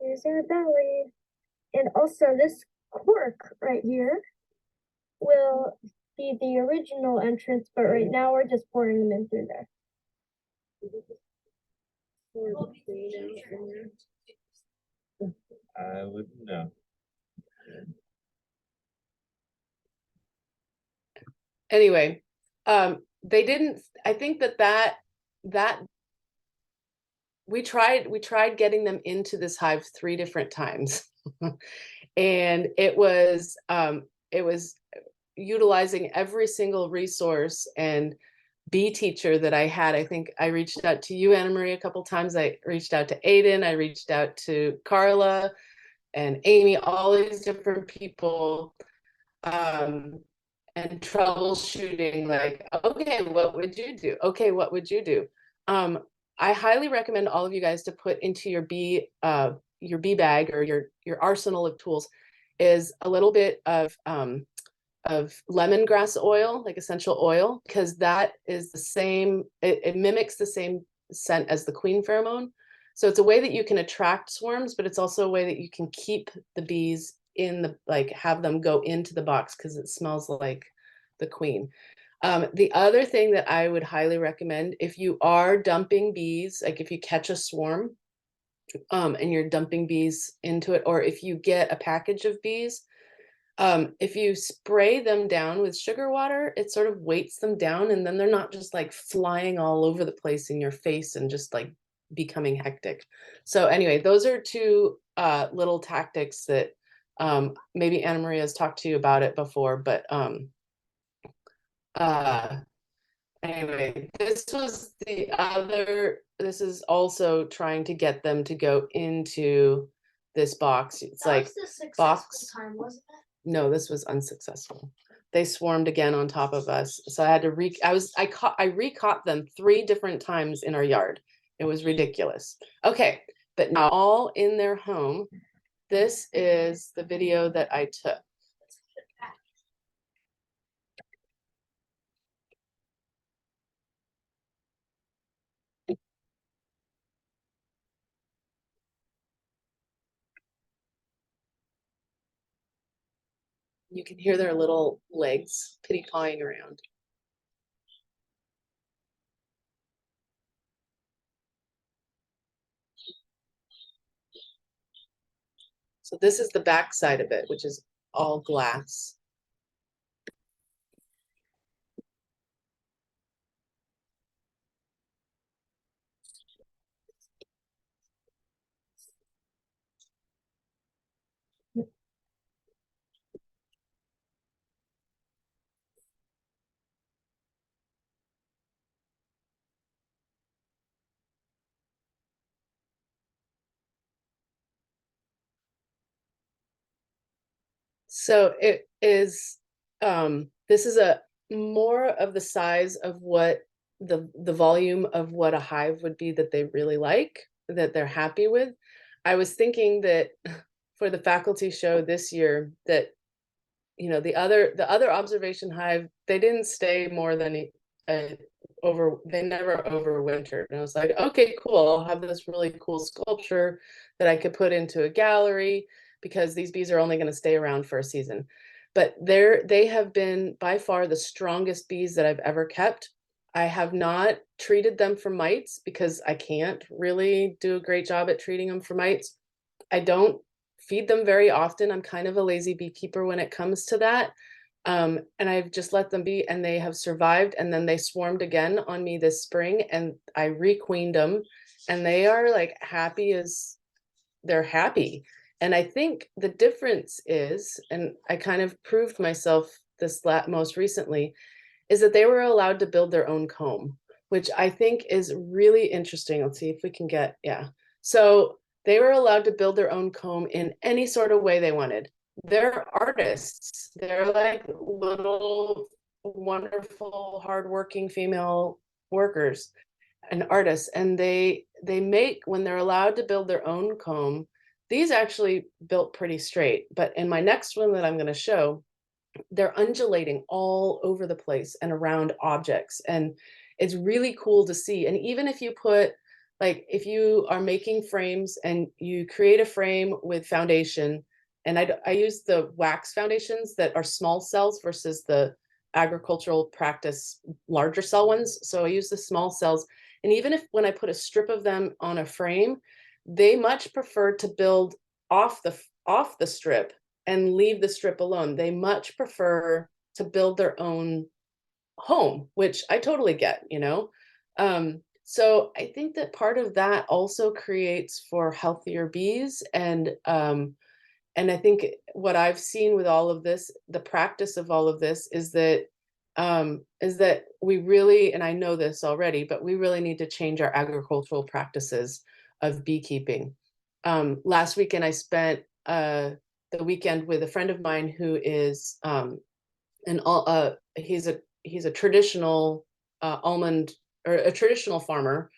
Speaker 6: Here's our belly. And also this cork right here will be the original entrance, but right now we're just pouring them in through there.
Speaker 7: I wouldn't know.
Speaker 4: Anyway, they didn't, I think that we tried getting them into this hive 3 different times. And it was utilizing every single resource and bee teacher that I had. I think I reached out to you, Anna Marie, a couple times. I reached out to Aiden, I reached out to Carla and Amy, all these different people, and troubleshooting, like, okay, what would you do? Okay, what would you do? I highly recommend all of you guys to put into your bee bag or your arsenal of tools is a little bit of lemongrass oil, like essential oil, because that is the same, it mimics the same scent as the queen pheromone. So it's a way that you can attract swarms, but it's also a way that you can keep the bees in the, like, have them go into the box because it smells like the queen. The other thing that I would highly recommend, if you are dumping bees, like if you catch a swarm and you're dumping bees into it, or if you get a package of bees, if you spray them down with sugar water, it sort of weights them down, and then they're not just like flying all over the place in your face and just like becoming hectic. So anyway, those are 2 little tactics that maybe Anna Maria has talked to you about it before, but anyway, this was the other also trying to get them to go into this box. It's
Speaker 6: That
Speaker 4: like
Speaker 6: was the successful
Speaker 4: box.
Speaker 6: time, wasn't it?
Speaker 4: No, this was unsuccessful. They swarmed again on top of us. So I had to I recaught them 3 different times in our yard. It was ridiculous. Okay, but now all in their home. This is the video that I took. You can hear their little legs pitty-pawing around. So this is the back side of it, which is all glass. So it is, this is a more of the size of what the volume of what a hive would be that they really like, that they're happy with. I was thinking that for the faculty show this year that, the other observation hive, they didn't stay more than they never overwintered. And I was like, okay, cool. I'll have this really cool sculpture that I could put into a gallery because these bees are only going to stay around for a season. But they have been by far the strongest bees that I've ever kept. I have not treated them for mites because I can't really do a great job at treating them for mites. I don't feed them very often. I'm kind of a lazy beekeeper when it comes to that. And I've just let them be, and they have survived. And then they swarmed again on me this spring, and I requeened them, and they are like happy as they're happy. And I think the difference is, and I kind of proved myself this most recently, is that they were allowed to build their own comb, which I think is really interesting. Let's see if we can get, yeah. So they were allowed to build their own comb in any sort of way they wanted. They're artists. They're like little, wonderful, hardworking female workers and artists. And they make, when they're allowed to build their own comb, these actually built pretty straight. But in my next one that I'm going to show, they're undulating all over the place and around objects. And it's really cool to see. And even if you put, like, if you are making frames and you create a frame with foundation, and I use the wax foundations that are small cells versus the agricultural practice larger cell ones. So I use the small cells. And even if when I put a strip of them on a frame, they much prefer to build off the strip and leave the strip alone. They much prefer to build their own home, which I totally get, So I think that part of that also creates for healthier bees. And I think what I've seen with all of this, the practice of all of this is that we really, and I know this already, but we really need to change our agricultural practices of beekeeping. Last weekend I spent the weekend with a friend of mine who is he's a traditional almond, or a traditional farmer,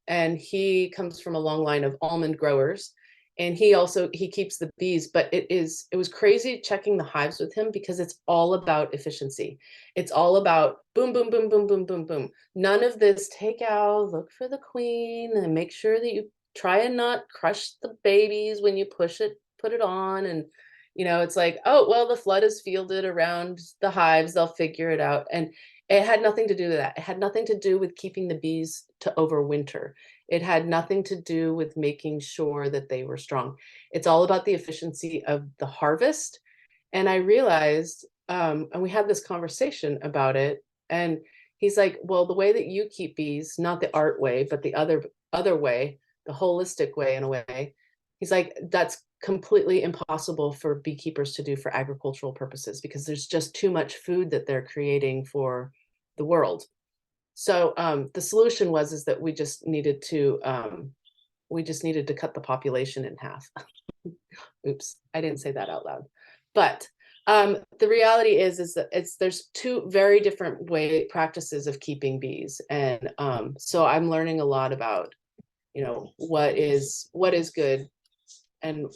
Speaker 4: and he comes from a long line of almond growers, and he keeps the bees. But it was crazy checking the hives with him because it's all about efficiency. It's all about boom, boom, boom, boom, boom, boom, boom. None of this take out, look for the queen, and make sure that you try and not crush the babies when you put it on. And it's like, oh, well, the flood is fielded around the hives, they'll figure it out. And it had nothing to do with that. It had nothing to do with keeping the bees to overwinter. It had nothing to do with making sure that they were strong. It's all about the efficiency of the harvest. And I realized, and we had this conversation about it, and he's like, well, the way that you keep bees, not the art way, but the other way, the holistic way in a way, he's like, that's completely impossible for beekeepers to do for agricultural purposes because there's just too much food that they're creating for the world. So the solution is that we just needed to cut the population in half. Oops, I didn't say that out loud. But the reality is that there's two very different practices of keeping bees, and so I'm learning a lot about, you know, what is good and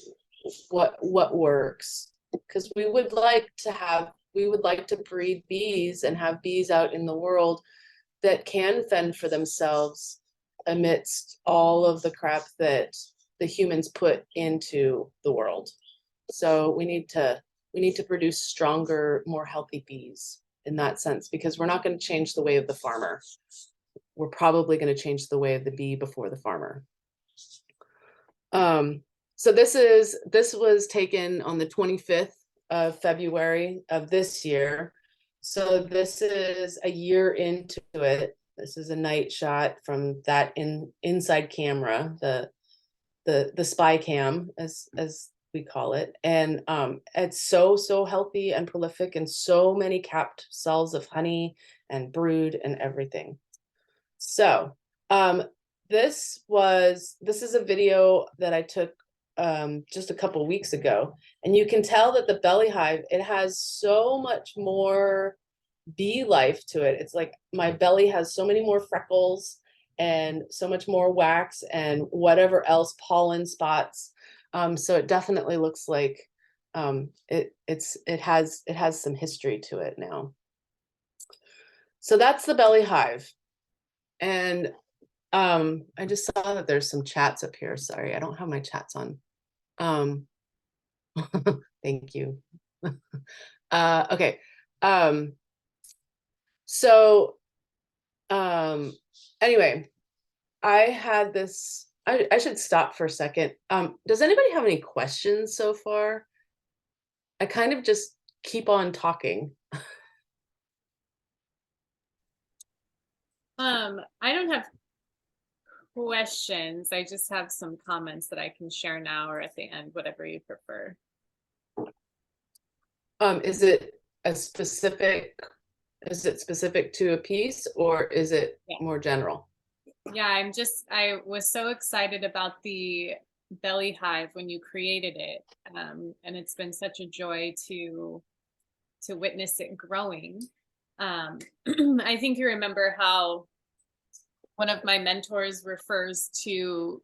Speaker 4: what works, because we would like to breed bees and have bees out in the world that can fend for themselves amidst all of the crap that the humans put into the world. So we need to produce stronger, more healthy bees in that sense, because we're not going to change the way of the farmer. We're probably going to change the way of the bee before the farmer. So this was taken on the 25th of February of this year. So this is a year into it. This is a night shot from that inside camera, the spy cam, as we call it. And it's so healthy and prolific, and so many capped cells of honey and brood and everything. So this is a video that I took just a couple weeks ago, and you can tell that the belly hive, it has so much more bee life to it. It's like my belly has so many more freckles and so much more wax and whatever else, pollen spots. So it definitely looks like it has some history to it now. So that's the belly hive. And I just saw that there's some chats up here. Sorry, I don't have my chats on. Thank you. Okay. So anyway, I had this, I should stop for a second. Does anybody have any questions so far? I kind of just keep on talking.
Speaker 1: I don't have questions. I just have some comments that I can share now or at the end, whatever you prefer.
Speaker 4: Is it specific to a piece, or is it more general?
Speaker 1: Yeah, I was so excited about the belly hive when you created it. And it's been such a joy to witness it growing. I think you remember how one of my mentors refers to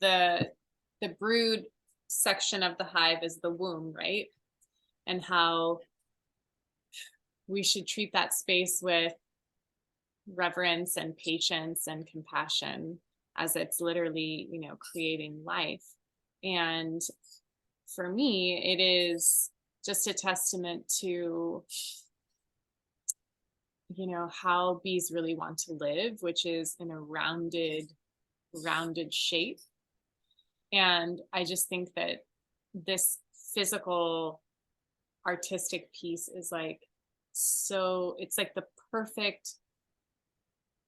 Speaker 1: the brood section of the hive as the womb, right? And how we should treat that space with reverence and patience and compassion, as it's literally, you know, creating life. And for me, it is just a testament to, you know, how bees really want to live, which is in a rounded shape. And I just think that this physical artistic piece is like, so it's like the perfect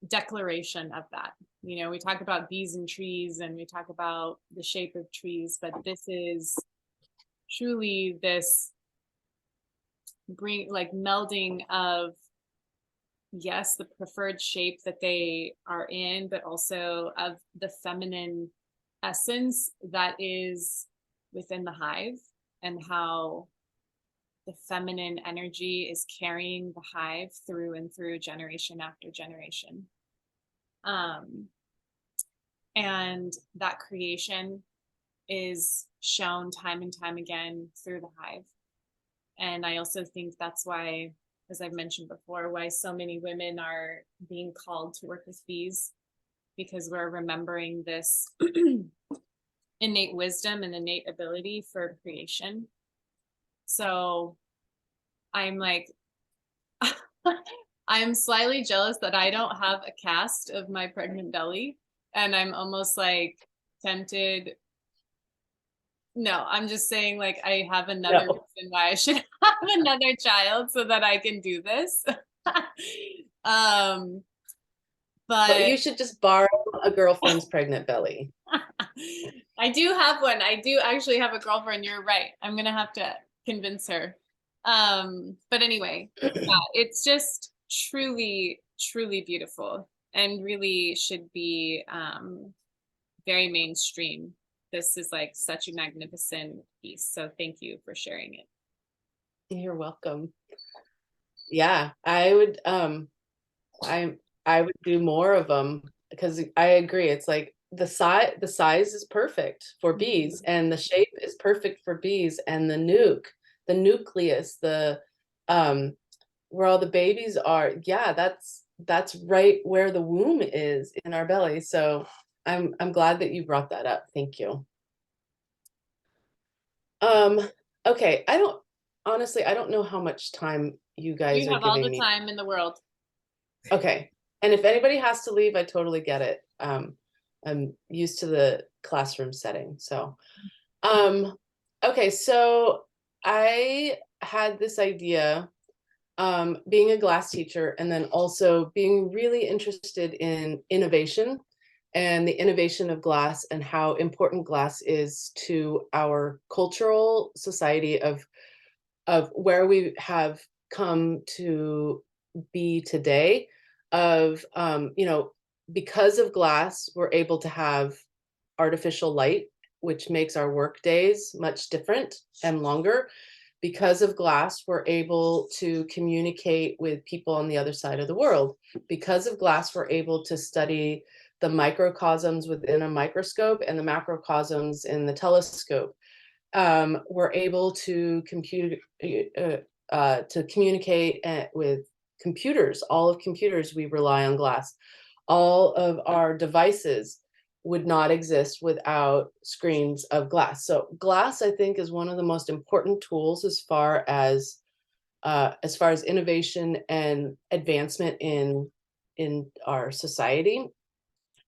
Speaker 1: declaration of that. You know, we talk about bees and trees and we talk about the shape of trees, but this is truly this melding of, yes, the preferred shape that they are in, but also of the feminine essence that is within the hive, and how the feminine energy is carrying the hive through and through, generation after generation. And that creation is shown time and time again through the hive. And I also think that's why, as I've mentioned before, why so many women are being called to work with bees, because we're remembering this innate wisdom and innate ability for creation. So I'm like, I'm slightly jealous that I don't have a cast of my pregnant belly, and I'm almost like tempted. No, I'm just saying, like, I have another reason why I should have another child so that I can do this. But
Speaker 4: you should just borrow a girlfriend's pregnant belly.
Speaker 1: I do have one. I do actually have a girlfriend. You're right. I'm gonna have to convince her. But anyway, yeah, it's just truly truly beautiful and really should be very mainstream. This is like such a magnificent piece. So thank you for sharing it.
Speaker 4: You're welcome. Yeah, I would I would do more of them because I agree. It's like the size is perfect for bees and the shape is perfect for bees, and the nucleus, the where all the babies are. Yeah, that's right where the womb is in our belly. So I'm glad that you brought that up. Thank you. Okay, honestly, I don't know how much time you guys
Speaker 1: You
Speaker 4: are
Speaker 1: have all
Speaker 4: giving
Speaker 1: the
Speaker 4: me.
Speaker 1: time in the world.
Speaker 4: Okay. And if anybody has to leave, I totally get it. I'm used to the classroom setting. So, okay. So I had this idea, being a glass teacher and then also being really interested in innovation and the innovation of glass and how important glass is to our cultural society of where we have come to be today, of because of glass we're able to have artificial light, which makes our work days much different and longer. Because of glass we're able to communicate with people on the other side of the world. Because of glass we're able to study the microcosms within a microscope and the macrocosms in the telescope. We're able to communicate with computers. All of computers, we rely on glass. All of our devices would not exist without screens of glass. So glass, I think, is one of the most important tools as far as innovation and advancement in our society.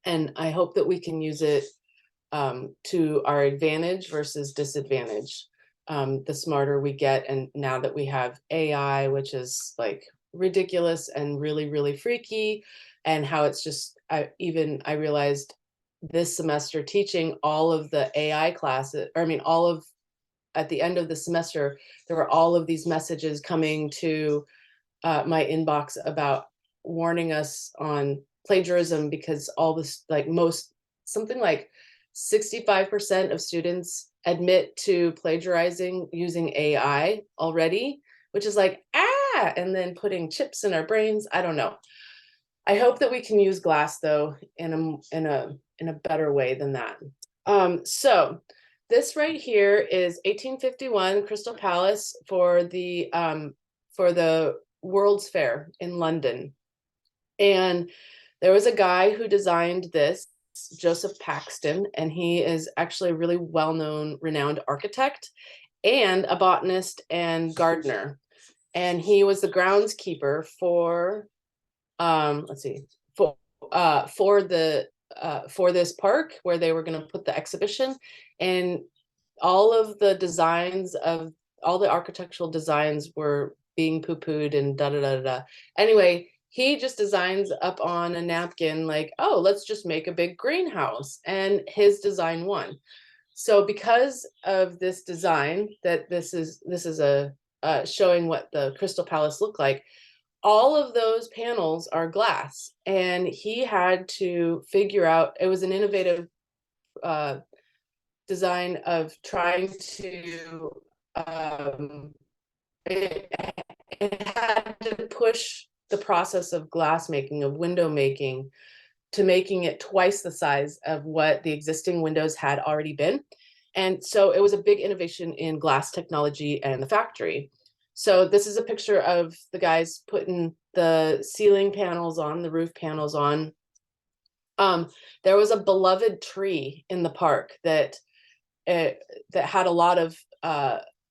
Speaker 4: And I hope that we can use it to our advantage versus disadvantage. The smarter we get, and now that we have AI, which is like ridiculous and really, really freaky, and how it's just, I realized this semester teaching all of the AI classes, or I mean, at the end of the semester, there were all of these messages coming to my inbox about warning us on plagiarism, because all this, like something like 65% of students admit to plagiarizing using AI already, which is like, and then putting chips in our brains. I don't know. I hope that we can use glass though in a better way than that. So this right here is 1851 Crystal Palace for the World's Fair in London. And there was a guy who designed this, Joseph Paxton, and he is actually a really well-known, renowned architect and a botanist and gardener. And he was the groundskeeper for, for this park where they were going to put the exhibition. And all of the designs of all the architectural designs were being poo-pooed and da da da da. Anyway, he just designs up on a napkin like, oh, let's just make a big greenhouse, and his design won. So because of this design, that this is a showing what the Crystal Palace looked like, all of those panels are glass, and he had to figure out, it was an innovative design of trying to it had to push the process of glass making, of window making, to making it twice the size of what the existing windows had already been. And so it was a big innovation in glass technology and the factory. So this is a picture of the guys putting the ceiling panels on, the roof panels on. There was a beloved tree in the park that had a lot of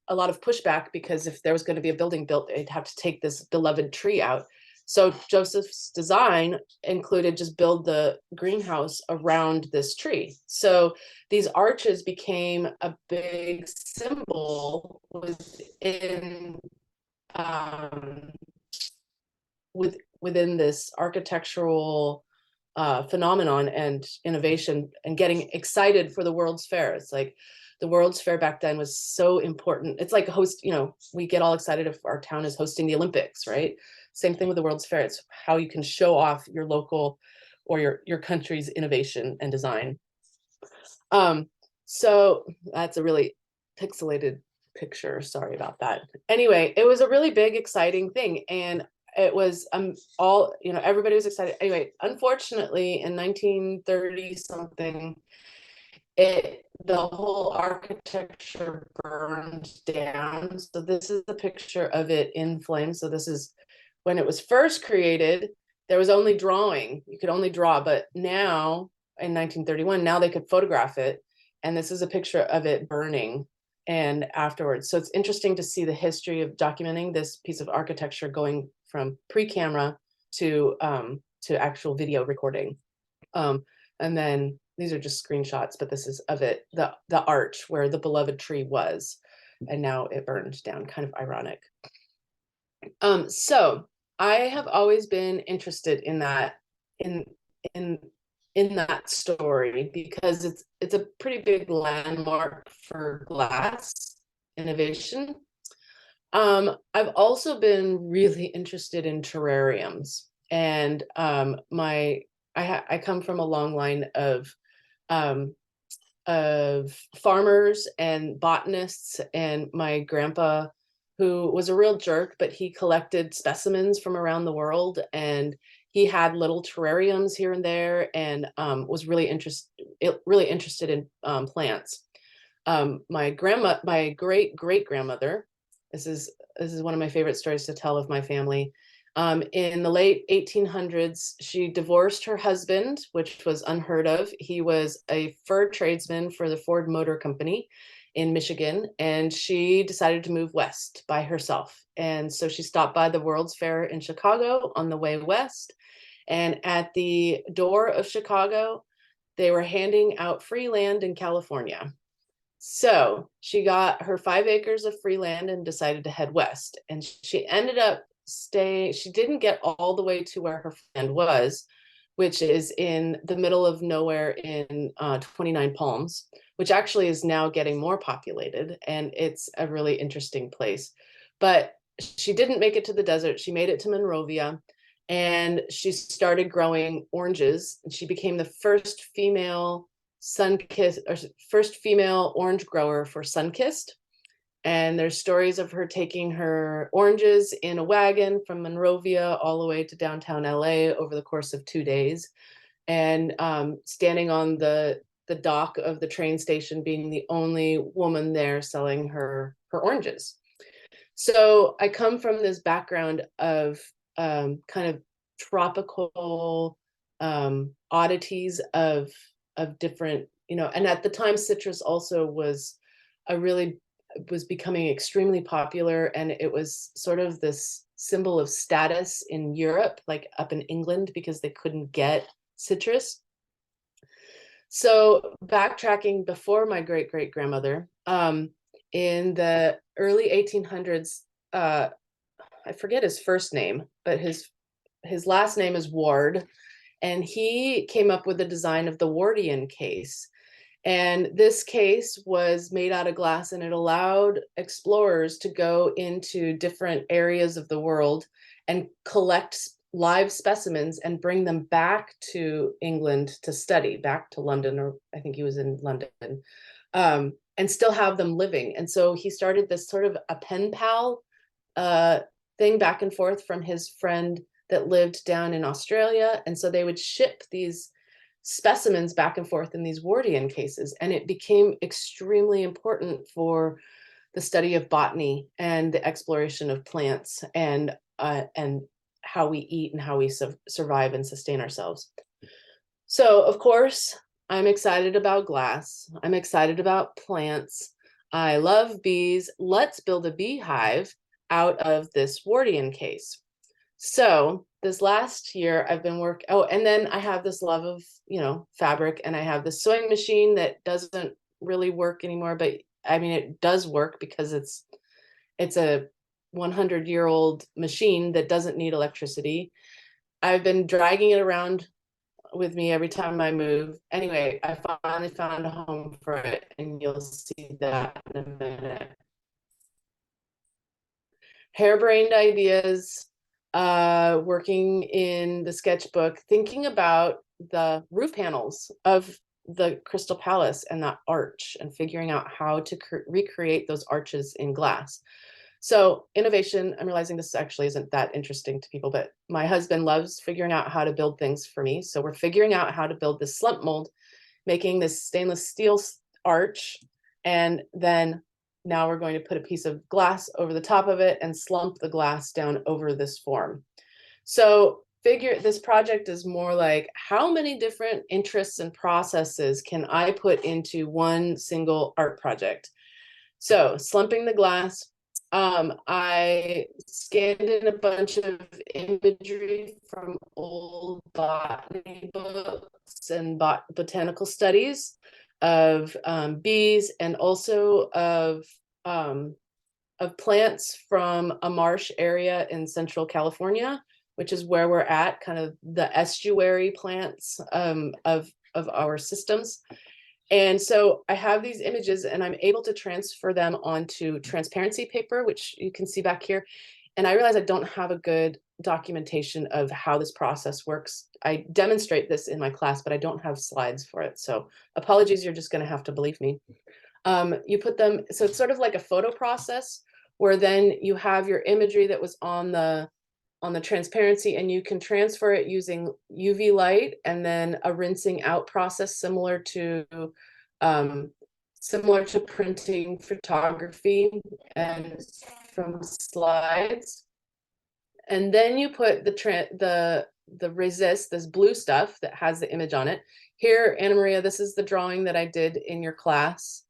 Speaker 4: pushback, because if there was going to be a building built, they'd have to take this beloved tree out. So Joseph's design included just build the greenhouse around this tree. So these arches became a big symbol within this architectural phenomenon and innovation, and getting excited for the World's Fair. It's like, the World's Fair back then was so important. It's like a host, you know, we get all excited if our town is hosting the Olympics, right? Same thing with the World's Fair. It's how you can show off your local or your country's innovation and design. So that's a really pixelated picture. Sorry about that. Anyway, it was a really big, exciting thing. And it was all, you know, everybody was excited. Anyway, unfortunately, in 1930 something, the whole architecture burned down. So this is the picture of it in flames. So this is when it was first created. There was only drawing. You could only draw, but now in 1931, now they could photograph it. And this is a picture of it burning and afterwards. So it's interesting to see the history of documenting this piece of architecture going from pre-camera to actual video recording. And then these are just screenshots, but this is of it, the arch where the beloved tree was, and now it burned down, kind of ironic. So I have always been interested in that, in that story, because it's a pretty big landmark for glass innovation. I've also been really interested in terrariums, and I come from a long line of farmers and botanists, and my grandpa, who was a real jerk, but he collected specimens from around the world, and he had little terrariums here and there, and was really interested in plants. My great grandmother, this is one of my favorite stories to tell of my family. In the late 1800s, she divorced her husband, which was unheard of. He was a fur tradesman for the Ford Motor Company in Michigan, and she decided to move west by herself. And so she stopped by the World's Fair in Chicago on the way west. And at the door of Chicago, they were handing out free land in California. So she got her 5 acres of free land and decided to head west. And she ended up she didn't get all the way to where her land was, which is in the middle of nowhere in 29 Palms, which actually is now getting more populated, and it's a really interesting place. But she didn't make it to the desert. She made it to Monrovia, and she started growing oranges, and she became the first female orange grower for Sunkist. And there's stories of her taking her oranges in a wagon from Monrovia all the way to downtown LA over the course of 2 days, and standing on the dock of the train station, being the only woman there selling her oranges. So I come from this background of kind of tropical oddities of different, you know, and at the time citrus also was becoming extremely popular, and it was sort of this symbol of status in Europe, like up in England, because they couldn't get citrus. So backtracking before my great-great-grandmother, in the early 1800s, I forget his first name, but his last name is Ward, and he came up with the design of the Wardian case. And this case was made out of glass, and it allowed explorers to go into different areas of the world and collect live specimens and bring them back to England to study, back to London, or I think he was in London, and still have them living. And so he started this sort of a pen pal thing back and forth from his friend that lived down in Australia. And so they would ship these specimens back and forth in these Wardian cases, and it became extremely important for the study of botany and the exploration of plants, and how we eat and how we survive and sustain ourselves. So of course I'm excited about glass, I'm excited about plants, I love bees. Let's build a beehive out of this Wardian case. So this last year I've been and then I have this love of, you know, fabric, and I have the sewing machine that doesn't really work anymore, but I mean, it does work because it's a 100-year-old machine that doesn't need electricity. I've been dragging it around with me every time I move. Anyway, I finally found a home for it, and you'll see that in a minute. Harebrained ideas, working in the sketchbook, thinking about the roof panels of the Crystal Palace and that arch, and figuring out how to recreate those arches in glass. So innovation, I'm realizing this actually isn't that interesting to people, but my husband loves figuring out how to build things for me. So we're figuring out how to build this slump mold, making this stainless steel arch, and then now we're going to put a piece of glass over the top of it and slump the glass down over this form. So this project is more like, how many different interests and processes can I put into one single art project? So slumping the glass, I scanned in a bunch of imagery from old botany books and botanical studies of bees, and also of plants from a marsh area in Central California, which is where we're at, kind of the estuary plants of our systems. And so I have these images, and I'm able to transfer them onto transparency paper, which you can see back here. And I realize I don't have a good documentation of how this process works. I demonstrate this in my class, but I don't have slides for it. So apologies, you're just going to have to believe me. You put them, so it's sort of like a photo process, where then you have your imagery that was on the transparency, and you can transfer it using UV light, and then a rinsing out process similar to printing photography and from slides. And then you put the resist, this blue stuff that has the image on it. Here, Anna Maria, this is the drawing that I did in your class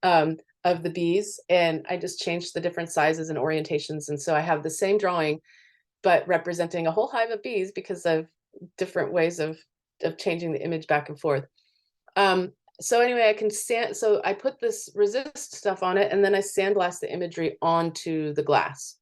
Speaker 4: of the bees, and I just changed the different sizes and orientations. And so I have the same drawing, but representing a whole hive of bees because of different ways of changing the image back and forth. So anyway, I can so I put this resist stuff on it, and then I sandblast the imagery onto the glass.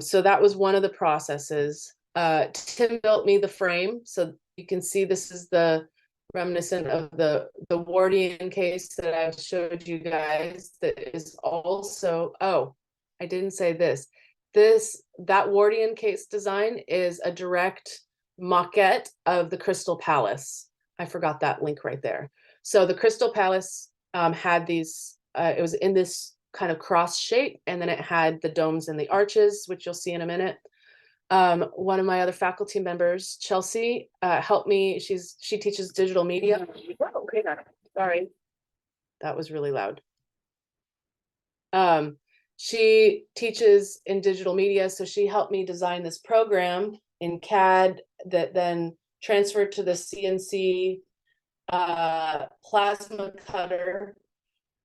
Speaker 4: So that was one of the processes. Tim built me the frame, so you can see this is the reminiscent of the Wardian case that I've showed you guys, that is also, oh, I didn't say this. That Wardian case design is a direct maquette of the Crystal Palace. I forgot that link right there. So the Crystal Palace had these, it was in this kind of cross shape, and then it had the domes and the arches, which you'll see in a minute. One of my other faculty members, Chelsea, helped me. She teaches digital media. Oh, okay, sorry, that was really loud. She teaches in digital media, so she helped me design this program in CAD that then transferred to the CNC plasma cutter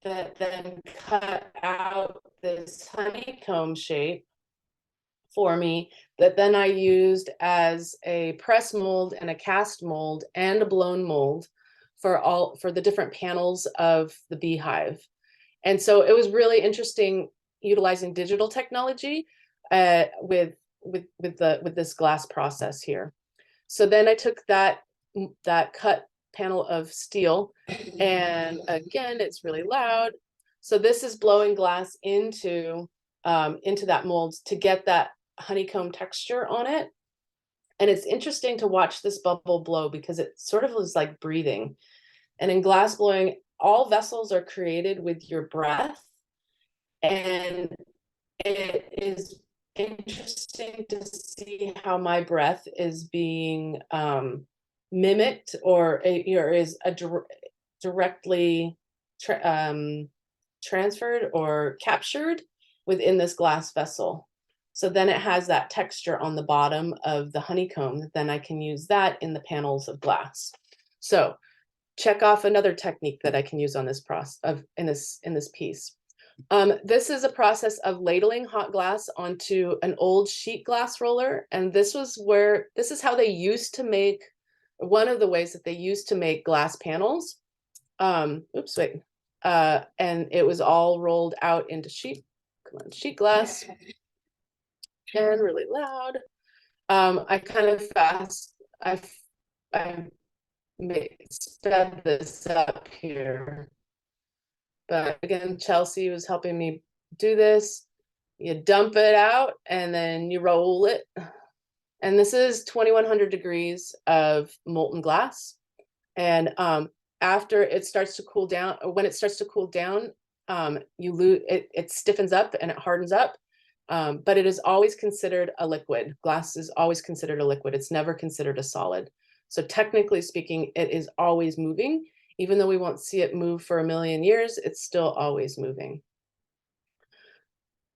Speaker 4: that then cut out this honeycomb shape for me, that then I used as a press mold and a cast mold and a blown mold for the different panels of the beehive. And so it was really interesting utilizing digital technology with this glass process here. So then I took that cut panel of steel, and again, it's really loud. So this is blowing glass into that mold to get that honeycomb texture on it. And it's interesting to watch this bubble blow because it sort of is like breathing. And in glass blowing, all vessels are created with your breath. And it is interesting to see how my breath is being mimicked or is directly transferred or captured within this glass vessel. So then it has that texture on the bottom of the honeycomb. Then I can use that in the panels of glass. So check off another technique that I can use on this in this piece. This is a process of ladling hot glass onto an old sheet glass roller. And this is how they used to make, one of the ways that they used to make glass panels. And it was all rolled out into sheet glass. And really loud. I kind of I sped this up here. But again, Chelsea was helping me do this. You dump it out and then you roll it. And this is 2100 degrees of molten glass. And after it starts to cool down, or when it starts to cool down, you lose it stiffens up and it hardens up. But it is always considered a liquid. Glass is always considered a liquid. It's never considered a solid. So technically speaking, it is always moving. Even though we won't see it move for a million years, it's still always moving.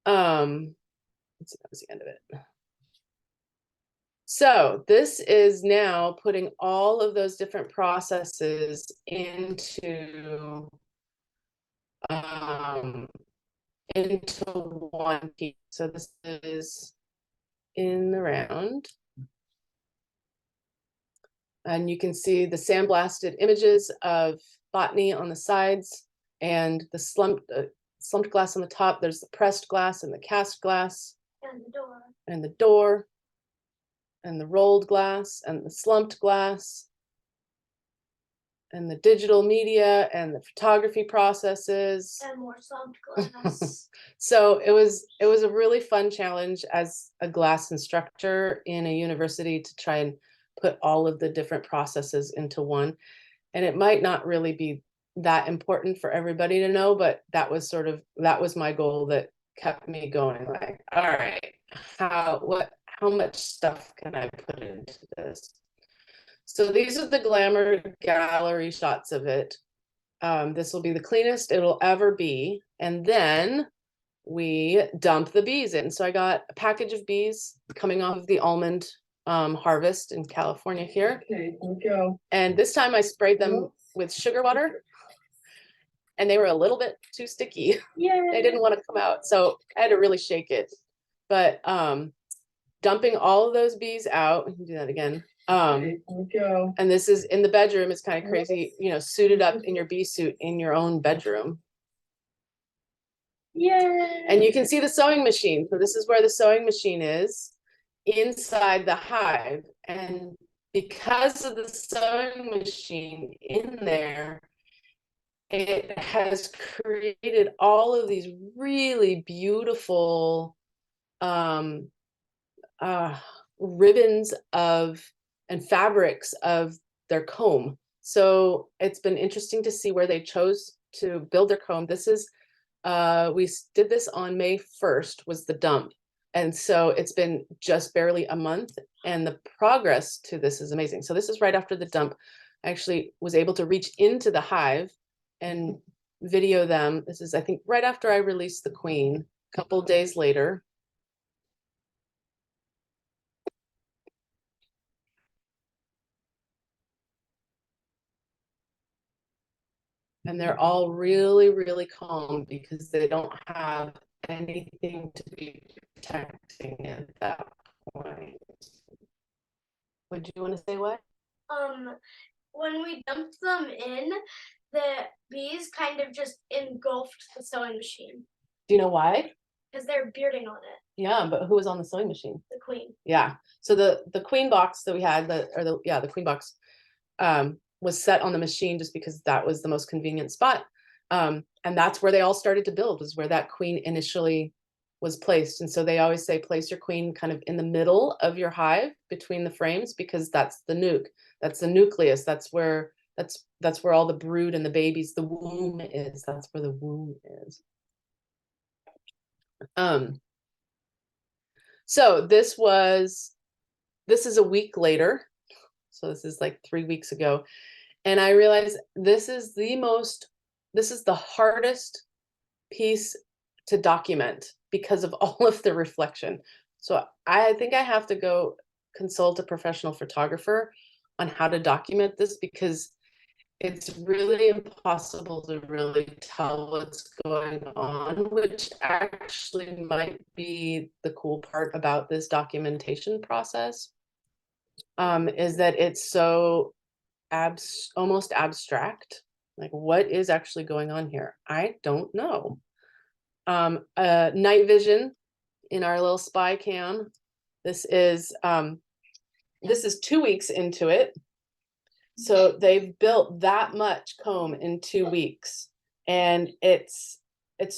Speaker 4: Let's see, that was the end of it. So this is now putting all of those different processes into one piece. So this is in the round. And you can see the sandblasted images of botany on the sides and the slumped glass on the top. There's the pressed glass and the cast glass.
Speaker 6: And the door.
Speaker 4: And the door. And the rolled glass and the slumped glass. And the digital media and the photography processes.
Speaker 6: And more slumped glass.
Speaker 4: So it was a really fun challenge as a glass instructor in a university to try and put all of the different processes into one. And it might not really be that important for everybody to know, but that was my goal that kept me going. Like, all right, how much stuff can I put into this? So these are the glamour gallery shots of it. This will be the cleanest it'll ever be. And then we dump the bees in. So I got a package of bees coming off of the almond harvest in California here.
Speaker 7: Okay, go.
Speaker 4: And this time I sprayed them with sugar water and they were a little bit too sticky.
Speaker 6: Yeah.
Speaker 4: They didn't want to come out. So I had to really shake it. But dumping all of those bees out, we can do that again.
Speaker 7: Go.
Speaker 4: And this is in the bedroom. It's kind of crazy, you know, suited up in your bee suit in your own bedroom.
Speaker 6: Yeah.
Speaker 4: And you can see the sewing machine. So this is where the sewing machine is inside the hive. And because of the sewing machine in there, it has created all of these really beautiful ribbons and fabrics of their comb. So it's been interesting to see where they chose to build their comb. This is we did this on May 1st was the dump. And so it's been just barely a month and the progress to this is amazing. So this is right after the dump. I actually was able to reach into the hive and video them. This is, I think, right after I released the queen, a couple of days later. And they're all really, really calm because they don't have anything to be protecting at that point. Would you want to say what?
Speaker 6: When we dumped them in, the bees kind of just engulfed the sewing machine.
Speaker 4: Do you know why?
Speaker 6: Because they're bearding on it.
Speaker 4: Yeah, but who was on the sewing machine?
Speaker 6: The queen.
Speaker 4: Yeah. So the queen box that we had, the queen box was set on the machine just because that was the most convenient spot. And that's where they all started to build, was where that queen initially was placed. And so they always say, place your queen kind of in the middle of your hive between the frames, because that's the nuke, that's the nucleus. That's where all the brood and the babies, the womb is. That's where the womb is. So this is a week later. So this is like 3 weeks ago. And I realized this is the hardest piece to document because of all of the reflection. So I think I have to go consult a professional photographer on how to document this, because it's really impossible to really tell what's going on, which actually might be the cool part about this documentation process, is that it's so almost abstract. Like, what is actually going on here? I don't know. Night vision in our little spy cam. This is 2 weeks into it. So they've built that much comb in 2 weeks, and it's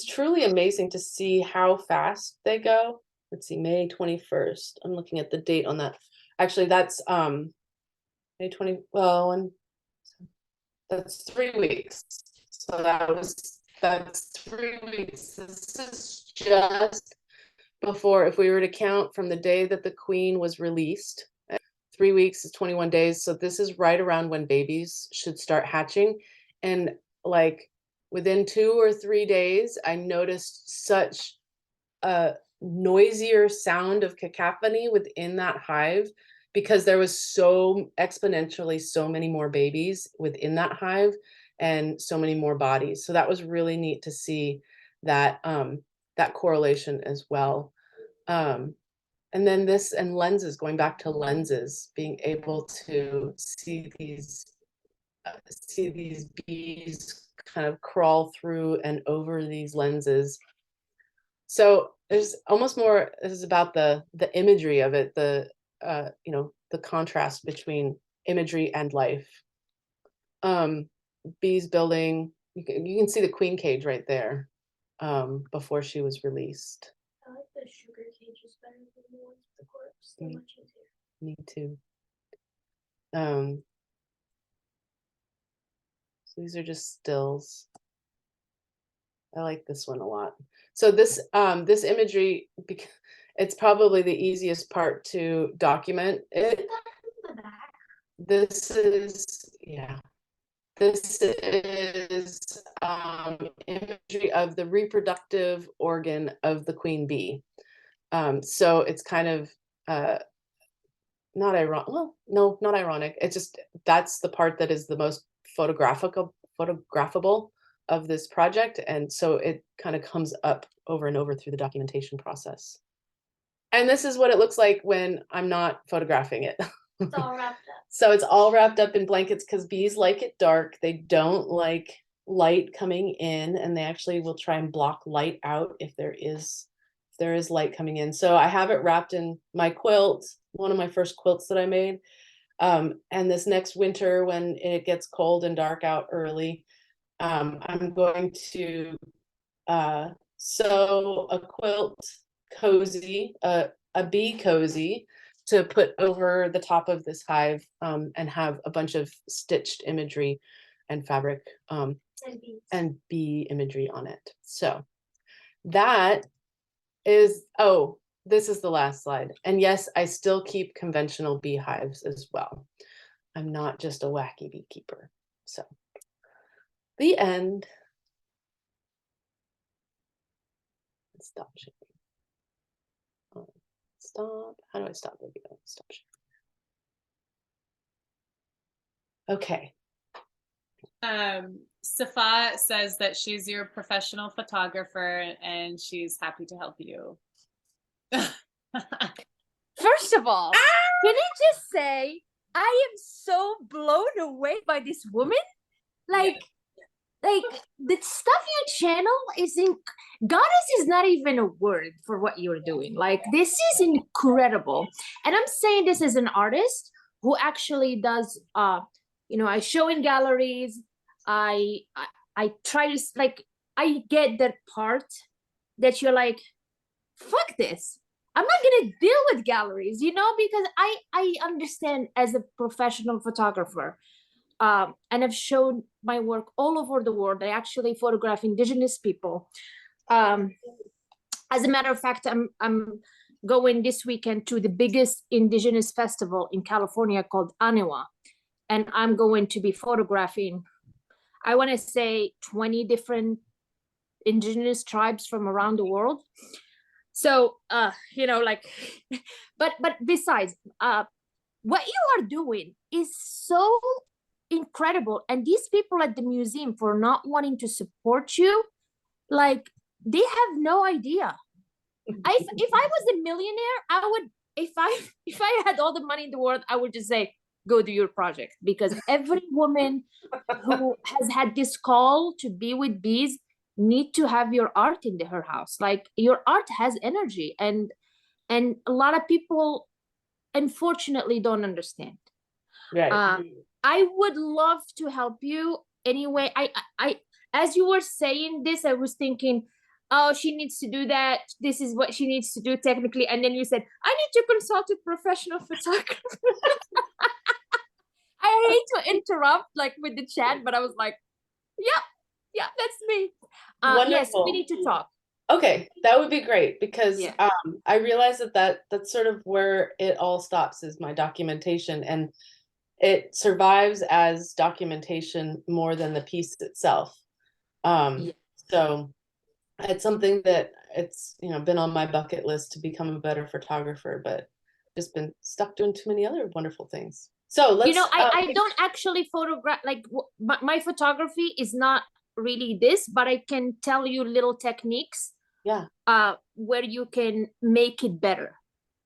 Speaker 4: truly amazing to see how fast they go. Let's see, May 21st. I'm looking at the date on that. Actually, that's May 20, well, and that's 3 weeks. So that's 3 weeks. This is just before, if we were to count from the day that the queen was released, 3 weeks is 21 days. So this is right around when babies should start hatching. And like within 2 or 3 days, I noticed such a noisier sound of cacophony within that hive, because there was so exponentially so many more babies within that hive and so many more bodies. So that was really neat to see that that correlation as well. And then this, and lenses, going back to lenses, being able to see these bees kind of crawl through and over these lenses. So there's almost more, this is about the imagery of it, the you know, the contrast between imagery and life. Bees building, you can see the queen cage right there, before she was released.
Speaker 6: I like the sugar cages better than the ones with the corpse. They're much easier.
Speaker 4: Me too. So these are just stills. I like this one a lot. So this this imagery, it's probably the easiest part to document it. This is, yeah. This is imagery of the reproductive organ of the queen bee. So it's kind of not ironic. Well, no, not ironic. It's just, that's the part that is the most photographable of this project. And so it kind of comes up over and over through the documentation process. And this is what it looks like when I'm not photographing it.
Speaker 6: It's all wrapped up.
Speaker 4: So it's all wrapped up in blankets because bees like it dark. They don't like light coming in, and they actually will try and block light out if there is light coming in. So I have it wrapped in my quilt, one of my first quilts that I made. And this next winter, when it gets cold and dark out early, I'm going to sew a quilt cozy, a bee cozy, to put over the top of this hive, and have a bunch of stitched imagery and fabric and bee imagery on it. So that is, oh, this is the last slide. And yes, I still keep conventional beehives as well. I'm not just a wacky beekeeper. So the end. Stop sharing. Stop. How do I stop the video? Stop sharing. Okay.
Speaker 1: Safa says that she's your professional photographer and she's happy to help you.
Speaker 5: First of all, can I just say, I am so blown away by this woman. Like the stuff you channel is goddess is not even a word for what you're doing. Like, this is incredible. And I'm saying this as an artist who actually does, you know, I show in galleries. I try to, like, I get that part that you're like, fuck this. I'm not gonna deal with galleries, you know, because I understand as a professional photographer, and I've shown my work all over the world. I actually photograph indigenous people. As a matter of fact, I'm going this weekend to the biggest indigenous festival in California called Aniwa, and I'm going to be photographing, I want to say 20 different indigenous tribes from around the world. So, you know, like, but besides, what you are doing is so incredible. And these people at the museum, for not wanting to support you, like, they have no idea. If I was a millionaire, I would, if I had all the money in the world, I would just say, go do your project. Because every woman who has had this call to be with bees need to have your art in her house. Like, your art has energy, and a lot of people unfortunately don't understand.
Speaker 4: Right.
Speaker 5: I would love to help you anyway. I as you were saying this, I was thinking, oh, she needs to do that. This is what she needs to do technically. And then you said, I need to consult a professional photographer. I hate to interrupt like with the chat, but I was like, yeah, that's me. Yes, we
Speaker 4: Wonderful.
Speaker 5: need to talk.
Speaker 4: Okay, that would be great because
Speaker 5: Yeah.
Speaker 4: I realize that's sort of where it all stops is my documentation, and it survives as documentation more than the piece itself.
Speaker 5: Yeah.
Speaker 4: So it's something that it's, you know, been on my bucket list to become a better photographer, but just been stuck doing too many other wonderful things. So let's,
Speaker 5: You know, I don't actually photograph, like my photography is not really this, but I can tell you little techniques
Speaker 4: yeah,
Speaker 5: where you can make it better.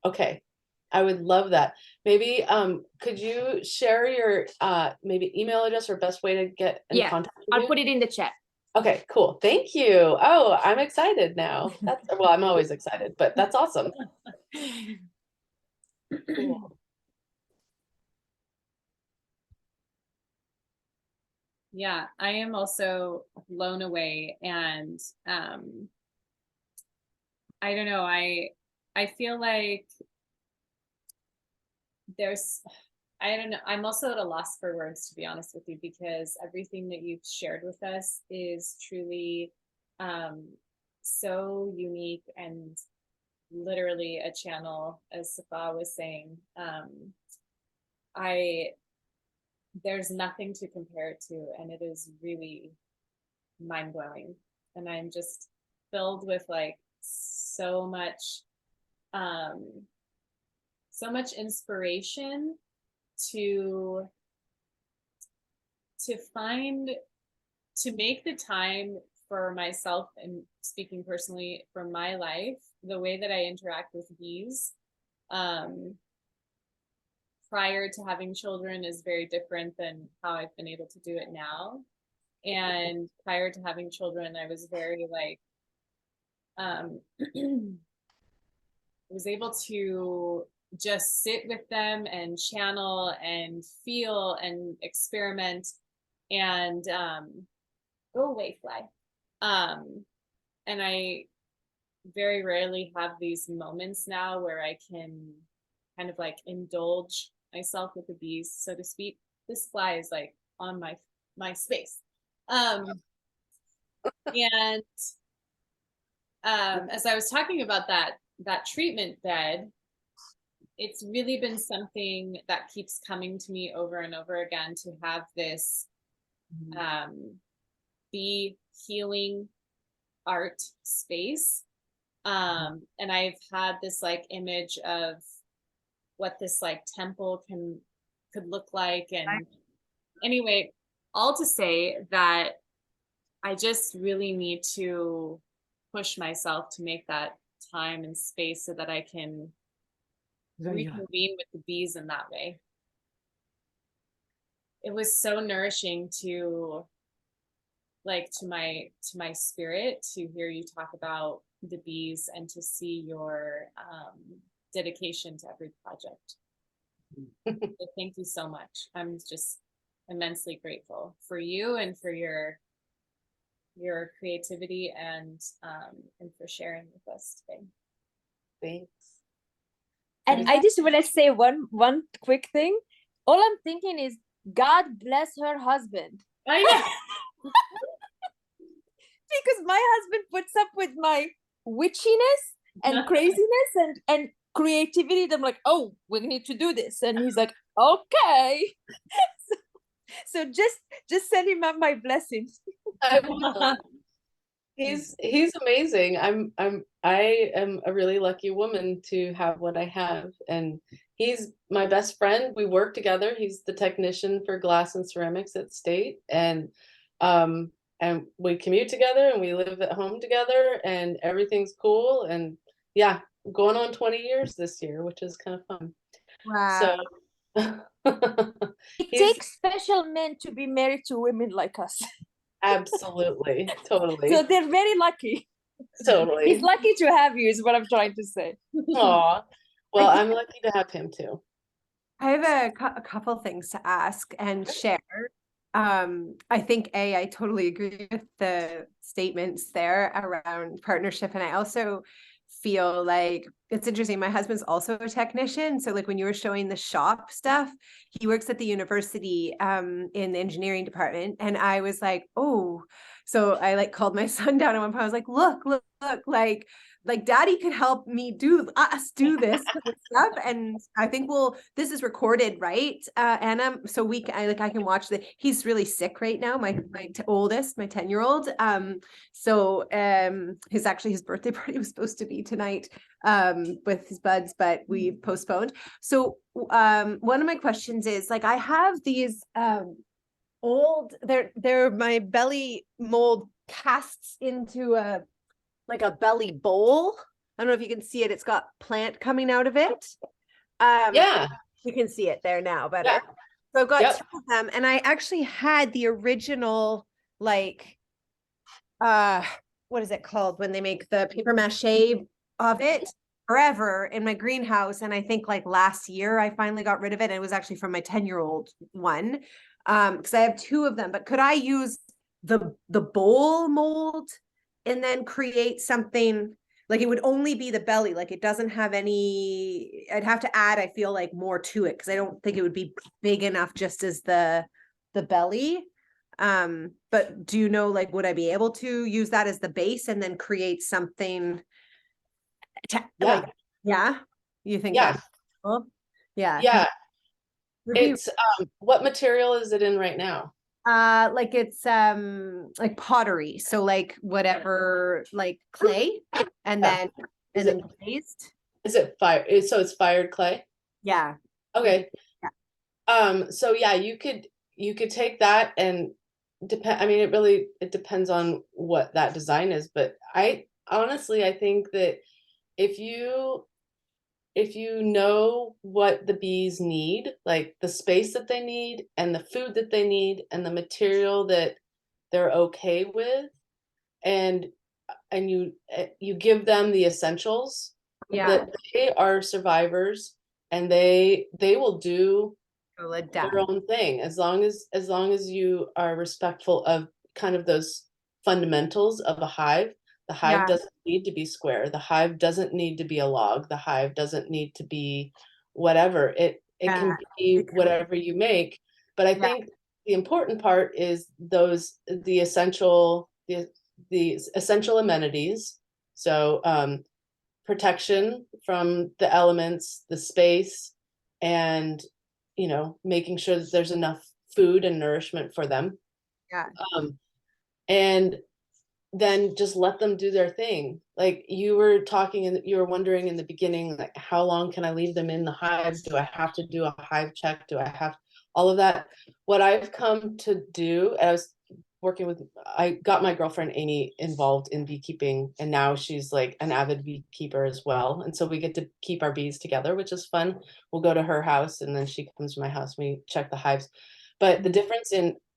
Speaker 4: okay. I would love that. Maybe could you share your maybe email address or best way to get in contact with
Speaker 5: I'll
Speaker 4: you?
Speaker 5: put it in the chat.
Speaker 4: Okay, cool. Thank you. Oh, I'm excited now. That's well, I'm always excited, but that's awesome. Cool.
Speaker 1: Yeah, I am also blown away, and I don't know, I feel like there's, I don't know, I'm also at a loss for words, to be honest with you, because everything that you've shared with us is truly so unique and literally a channel, as Safa was saying. There's nothing to compare it to, and it is really mind-blowing. And I'm just filled with like so much inspiration to make the time for myself, and speaking personally for my life, the way that I interact with bees prior to having children is very different than how I've been able to do it now. And prior to having children, I was very like I was able to just sit with them and channel and feel and experiment and go away, fly. And I very rarely have these moments now where I can kind of like indulge myself with the bees, so to speak. This fly is like on my space. And as I was talking about that treatment bed, it's really been something that keeps coming to me over and over again, to have this bee healing art space. And I've had this like image of what this like temple could look like. And anyway, all to say that I just really need to push myself to make that time and space so that I can reconvene with the bees in that way. It was so nourishing to my spirit to hear you talk about the bees and to see your dedication to every project. So thank you so much. I'm just immensely grateful for you and for your creativity and for sharing with us today.
Speaker 4: Thanks.
Speaker 8: And I just want to say one quick thing. All I'm thinking is, God bless her husband.
Speaker 1: I know.
Speaker 8: Because my husband puts up with my witchiness and craziness and creativity. I'm like, oh, we need to do this. And he's like, okay. So just send him my blessings.
Speaker 4: I will. He's amazing. I am a really lucky woman to have what I have, and he's my best friend. We work together. He's the technician for glass and ceramics at State, and we commute together and we live at home together, and everything's cool. And yeah, going on 20 years this year, which is kind of fun.
Speaker 8: Wow.
Speaker 4: So
Speaker 8: it takes special men to be married to women like us.
Speaker 4: Absolutely. Totally.
Speaker 8: So they're very lucky.
Speaker 4: Totally.
Speaker 8: He's lucky to have you is what I'm trying to say.
Speaker 4: Aw. Well, I'm lucky to have him too.
Speaker 3: I have a couple things to ask and share. I think I totally agree with the statements there around partnership. And I also feel like it's interesting. My husband's also a technician. So like when you were showing the shop stuff, he works at the university in the engineering department. And I was like, oh, so I like called my son down at one point. I was like, look, like daddy could help me do this kind of stuff. And I think this is recorded, right? Anna, so I can watch he's really sick right now. My oldest, my 10-year-old. So his birthday party was supposed to be tonight with his buds, but we postponed. So one of my questions is like, I have these old, they're my belly mold casts into a belly bowl. I don't know if you can see it. It's got plant coming out of it.
Speaker 4: Yeah.
Speaker 3: You can see it there now better.
Speaker 4: Yeah.
Speaker 3: So I've got two of them, and I actually had the original, like, what is it called when they make the paper mache of it forever in my greenhouse. And I think like last year I finally got rid of it. And it was actually from my 10-year-old one. Because I have two of them, but could I use the bowl mold and then create something like it would only be the belly, like it doesn't have any, I'd have to add, I feel like more to it because I don't think it would be big enough just as the belly. But do you know, like, would I be able to use that as the base and then create something? Yeah. You think that's cool? Yeah.
Speaker 4: Yeah. It's what material is it in right now?
Speaker 3: Like it's like pottery, so like whatever, like clay, and then glazed.
Speaker 4: Is it fire? So it's fired clay?
Speaker 3: Yeah.
Speaker 4: Okay. Yeah. So yeah, you could take that and I mean, it depends on what that design is, but I think that if you know what the bees need, like the space that they need and the food that they need and the material that they're okay with, and you give them the essentials, that they are survivors and they will do their own thing as long as you are respectful of kind of those fundamentals of a hive. The hive doesn't need to be square. The hive doesn't need to be a log. The hive doesn't need to be whatever. It can be whatever you make. But I think the important part is the essential amenities. So protection from the elements, the space, and making sure that there's enough food and nourishment for them. And then just let them do their thing. Like you were talking and you were wondering in the beginning, like, how long can I leave them in the hives? Do I have to do a hive check? Do I have all of that? What I've come to do, I got my girlfriend Amy involved in beekeeping, and now she's like an avid beekeeper as well. And so we get to keep our bees together, which is fun. We'll go to her house and then she comes to my house. We check the hives. But the difference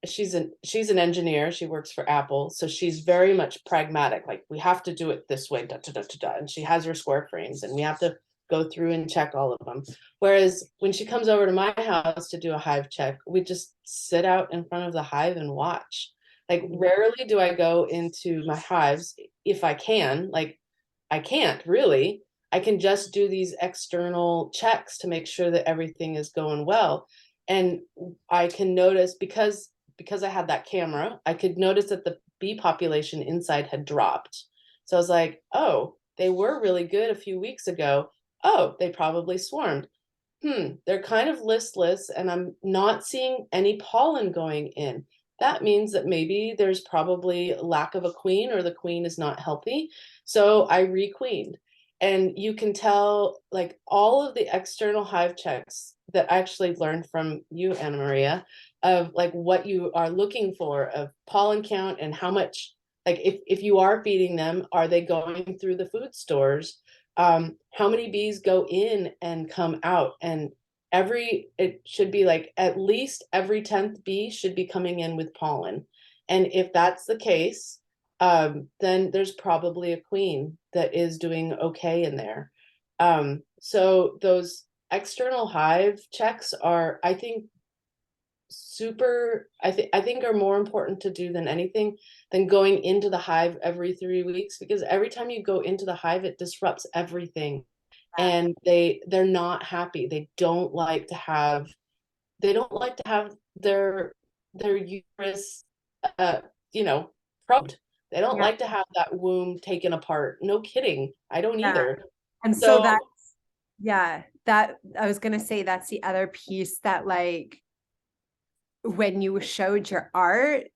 Speaker 4: she's an engineer. She works for Apple. So she's very much pragmatic. Like, we have to do it this way, and she has her square frames and we have to go through and check all of them. Whereas when she comes over to my house to do a hive check, we just sit out in front of the hive and watch. Like, rarely do I go into my hives if I can. Like, I can't really. I can just do these external checks to make sure that everything is going well. And I can notice, because I had that camera, I could notice that the bee population inside had dropped. So I was like, oh, they were really good a few weeks ago. Oh, they probably swarmed. They're kind of listless and I'm not seeing any pollen going in. That means that maybe there's probably lack of a queen, or the queen is not healthy. So I requeened. And you can tell, like, all of the external hive checks that I actually learned from you, Anna Maria, of like what you are looking for, of pollen count and how much, like if you are feeding them, are they going through the food stores? How many bees go in and come out? And it should be like at least every 10th bee should be coming in with pollen. And if that's the case, then there's probably a queen that is doing okay in there. So those external hive checks are, I think, I think are more important to do than anything than going into the hive every 3 weeks, because every time you go into the hive, it disrupts everything. And they're not happy. They don't like to have their uterus you know, probed. They don't like to have that womb taken apart. No kidding. I don't either.
Speaker 3: And so that I was gonna say that's the other piece that, like, when you showed your art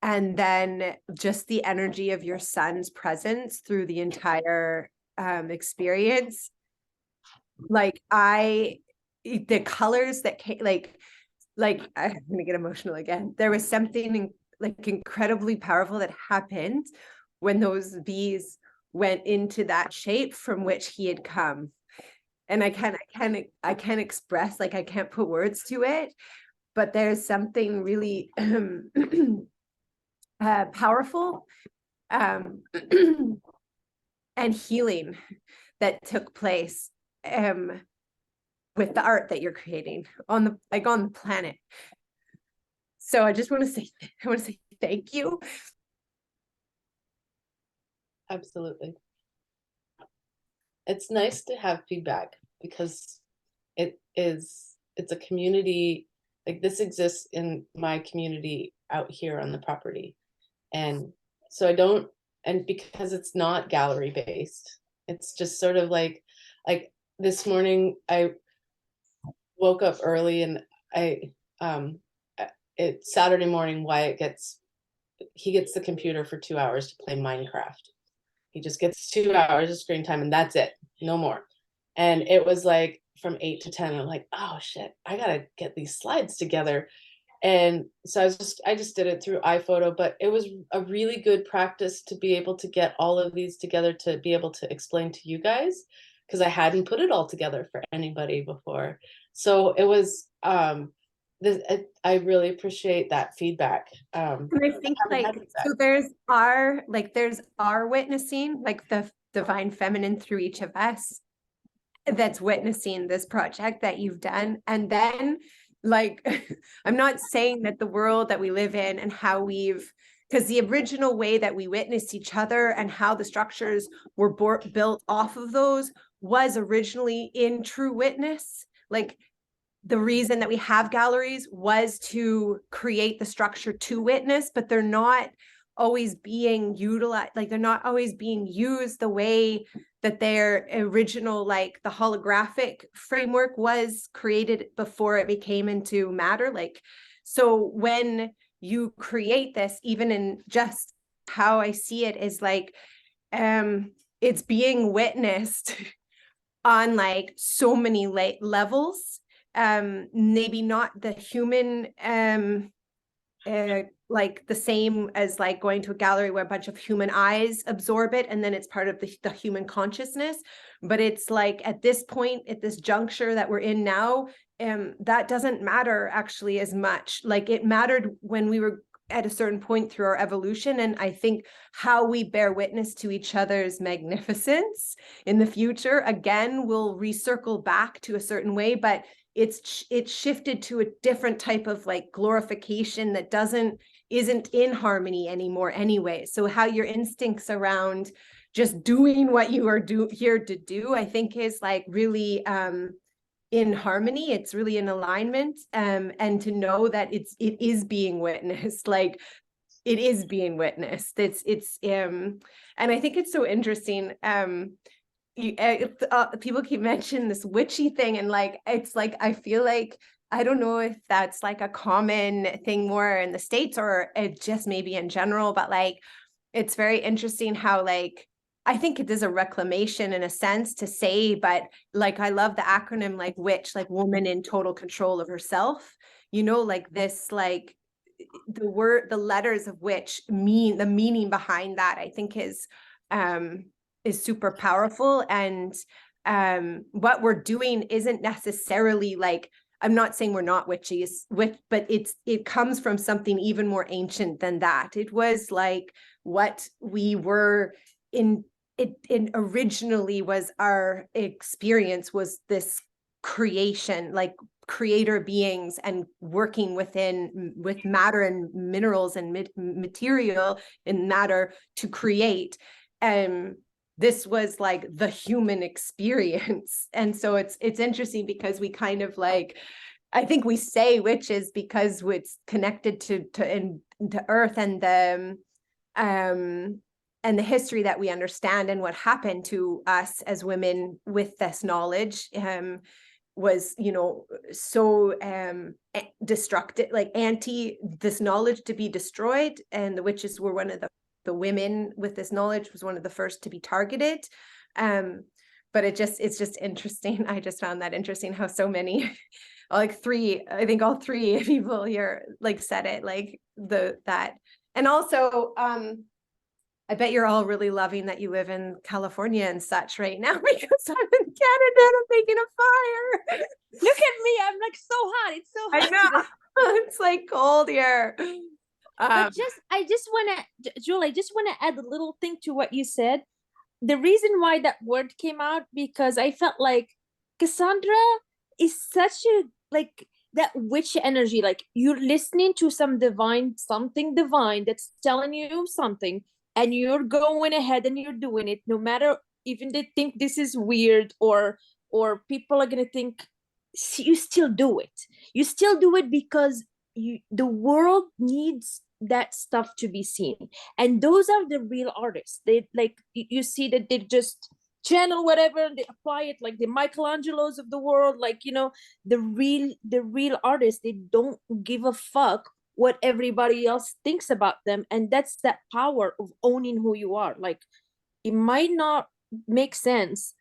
Speaker 3: and then just the energy of your son's presence through the entire experience, like the colors that came, like I'm gonna get emotional again. There was something like incredibly powerful that happened when those bees went into that shape from which he had come. And I can't express, like, I can't put words to it, but there's something really powerful and healing that took place with the art that you're creating on the planet. So I just want to say, thank you.
Speaker 4: Absolutely. It's nice to have feedback because it's a community, like this exists in my community out here on the property. And so and because it's not gallery based, it's just sort of like this morning I woke up early and it's Saturday morning, Wyatt gets the computer for 2 hours to play Minecraft. He just gets 2 hours of screen time and that's it, no more. And it was like from 8 to 10, I'm like, oh shit, I gotta get these slides together. And so I just did it through iPhoto, but it was a really good practice to be able to get all of these together to be able to explain to you guys, because I hadn't put it all together for anybody before. So it was I really appreciate that feedback.
Speaker 3: And I think, like, so there's our witnessing, like the divine feminine through each of us that's witnessing this project that you've done. And then, like, I'm not saying that the world that we live in and how because the original way that we witness each other and how the structures were built off of those was originally in true witness. Like, the reason that we have galleries was to create the structure to witness, but they're not always being utilized, like they're not always being used the way that their original, like the holographic framework was created before it became into matter. Like, so when you create this, even in just how I see it is like, it's being witnessed on like so many levels. Maybe not the human like the same as like going to a gallery where a bunch of human eyes absorb it and then it's part of the human consciousness, but it's like at this point, at this juncture that we're in now, that doesn't matter actually as much. Like, it mattered when we were at a certain point through our evolution, and I think how we bear witness to each other's magnificence in the future again will recircle back to a certain way, but it's shifted to a different type of like glorification that isn't in harmony anymore anyway. So how your instincts around just doing what you are here to do, I think is like really in harmony. It's really in alignment, and to know that it is being witnessed, like it is being witnessed. It's and I think it's so interesting. People keep mentioning this witchy thing, and like it's like I feel like I don't know if that's like a common thing more in the States or it just maybe in general, but like it's very interesting how like I think it is a reclamation in a sense to say, but like I love the acronym like witch, like woman in total control of herself, you know, like this, like the letters of which mean the meaning behind that I think is super powerful. And what we're doing isn't necessarily like, I'm not saying we're not witches, but it comes from something even more ancient than that. It was like what we were it originally was our experience was this creation, like creator beings and working with matter and minerals and material and matter to create. This was like the human experience. And so it's interesting because we kind of like, I think we say witches because it's connected to earth and the history that we understand and what happened to us as women with this knowledge was, you know, so destructive, like anti this knowledge to be destroyed. And the witches were one of the women with this knowledge was one of the first to be targeted. But it's just interesting. I just found that interesting how so many like I think all three people here like said it, like that. And also I bet you're all really loving that you live in California and such right now, because I'm in Canada and I'm making a fire.
Speaker 8: Look at me, I'm like so hot. It's so hot.
Speaker 3: I know. It's like cold here.
Speaker 8: But I just want to, Jewel, I just want to add a little thing to what you said. The reason why that word came out, because I felt like Cassandra is such a, like, that witch energy. Like, you're listening to something divine that's telling you something, and you're going ahead and you're doing it, no matter even they think this is weird or people are gonna think, you still do it. You still do it because the world needs that stuff to be seen, and those are the real artists. They, like, you see that they just channel whatever and they apply it, like the Michelangelos of the world, like, you know, the real artists. They don't give a fuck what everybody else thinks about them, and that's that power of owning who you are. Like, it might not make sense,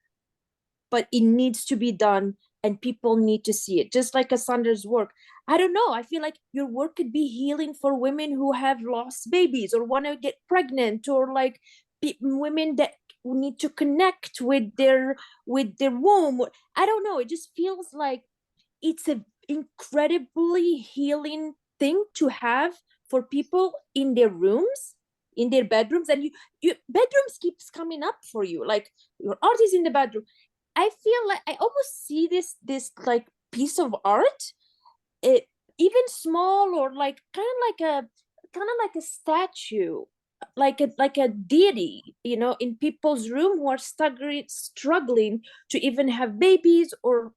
Speaker 8: but it needs to be done, and people need to see it, just like Cassandra's work. I don't know, I feel like your work could be healing for women who have lost babies or want to get pregnant, or like women that need to connect with their womb. I don't know, it just feels like it's an incredibly healing thing to have for people in their rooms, in their bedrooms. And you bedrooms keeps coming up for you, like your art is in the bedroom. I feel like I almost see this like piece of art, it even small, or like kind of like a statue, like a deity, you know, in people's room, who are struggling to even have babies, or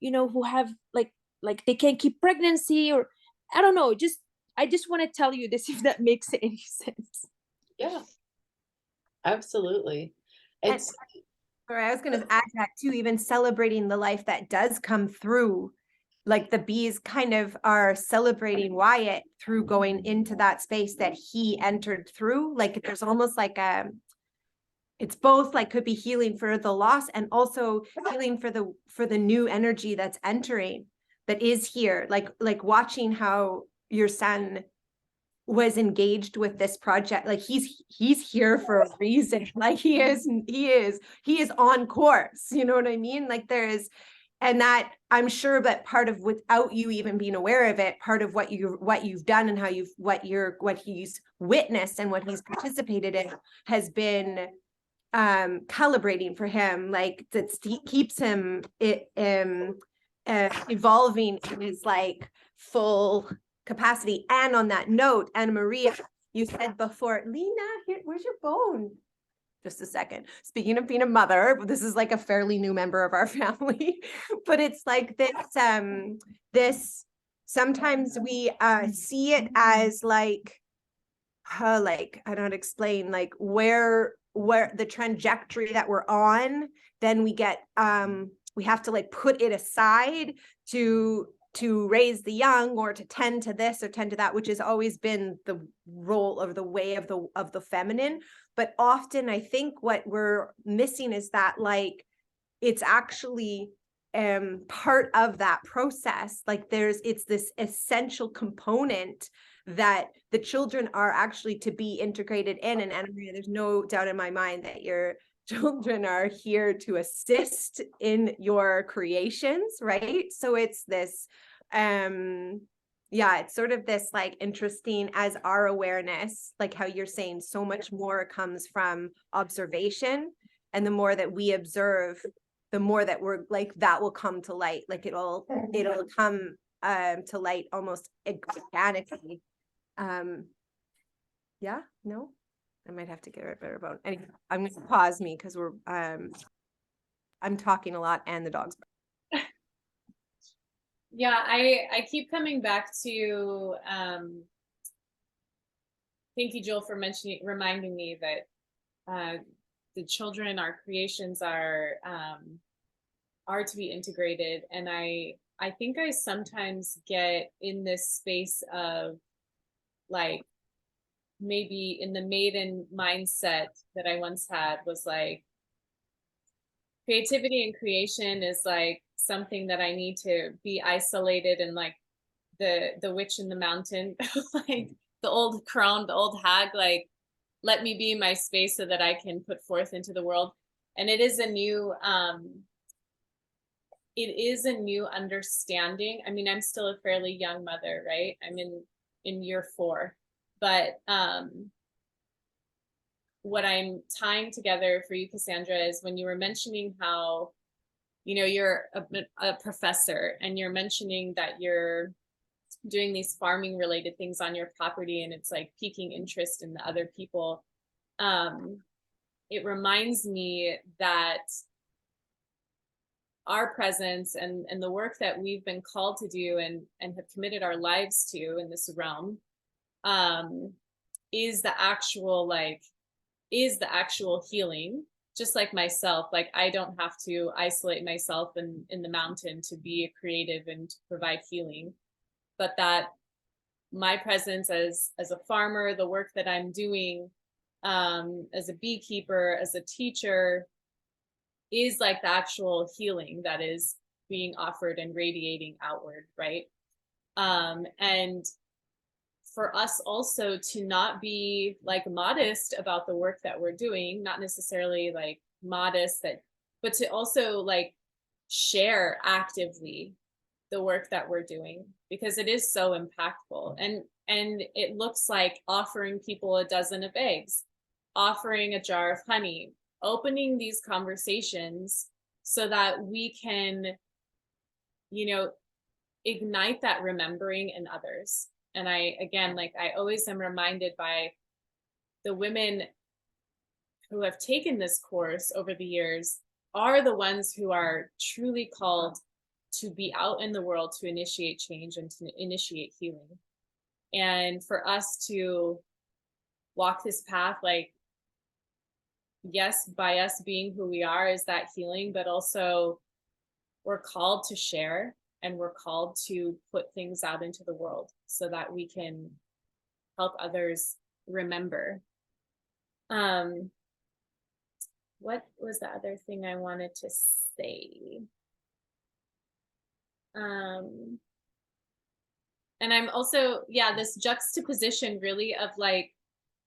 Speaker 8: you know, who have like they can't keep pregnancy, or I don't know. Just, I just want to tell you this, if that makes any sense.
Speaker 4: Yeah, absolutely. It's
Speaker 3: Or I was going to add that too, even celebrating the life that does come through, like the bees kind of are celebrating Wyatt through going into that space that he entered through. Like there's almost like it's both, like could be healing for the loss and also healing for the new energy that's entering, that is here. Like watching how your son was engaged with this project, like he's here for a reason, like he is on course, you know what I mean? Like there is, and that I'm sure that part of, without you even being aware of it, part of what you've done and how what he's witnessed and what he's participated in has been calibrating for him, like that keeps him evolving in his like full capacity. And on that note, Anna Maria, you said before, Lena, here, where's your bone? Just a second. Speaking of being a mother, this is like a fairly new member of our family, but it's like this sometimes we see it as like I don't know to explain, like where the trajectory that we're on, then we get we have to like put it aside to raise the young, or to tend to this or tend to that, which has always been the role of the way of the feminine. But often I think what we're missing is that like it's actually part of that process. Like it's this essential component that the children are actually to be integrated in. And Anna Maria, there's no doubt in my mind that your children are here to assist in your creations, right? So it's this yeah, it's sort of this like interesting as our awareness, like how you're saying, so much more comes from observation. And the more that we observe, the more that we're like, that will come to light. Like it'll come to light almost organically. Yeah, no, I might have to get it better about. Anyway, I'm gonna pause me because we're I'm talking a lot and the dog's.
Speaker 1: Yeah, I keep coming back to thank you, Joel, for reminding me that the children, our creations are to be integrated. And I think I sometimes get in this space of like, maybe in the maiden mindset that I once had was like, creativity and creation is like something that I need to be isolated and like the witch in the mountain, like the old crone, the old hag, like let me be in my space so that I can put forth into the world. And it is a new understanding. I mean, I'm still a fairly young mother, right? I'm in year 4, but what I'm tying together for you, Cassandra, is when you were mentioning how, you know, you're a professor and you're mentioning that you're doing these farming related things on your property and it's like piquing interest in the other people. It reminds me that our presence and the work that we've been called to do and have committed our lives to in this realm is the actual healing. Just like myself, like I don't have to isolate myself in the mountain to be a creative and to provide healing, but that my presence as a farmer, the work that I'm doing as a beekeeper, as a teacher, is like the actual healing that is being offered and radiating outward, right? And for us also to not be like modest about the work that we're doing, not necessarily like modest, but to also like share actively the work that we're doing, because it is so impactful. And it looks like offering people a dozen of eggs, offering a jar of honey, opening these conversations so that we can, you know, ignite that remembering in others. And I always am reminded by the women who have taken this course over the years are the ones who are truly called to be out in the world to initiate change and to initiate healing. And for us to walk this path, like, yes, by us being who we are is that healing, but also we're called to share and we're called to put things out into the world so that we can help others remember. What was the other thing I wanted to say? And I'm also, this juxtaposition really of like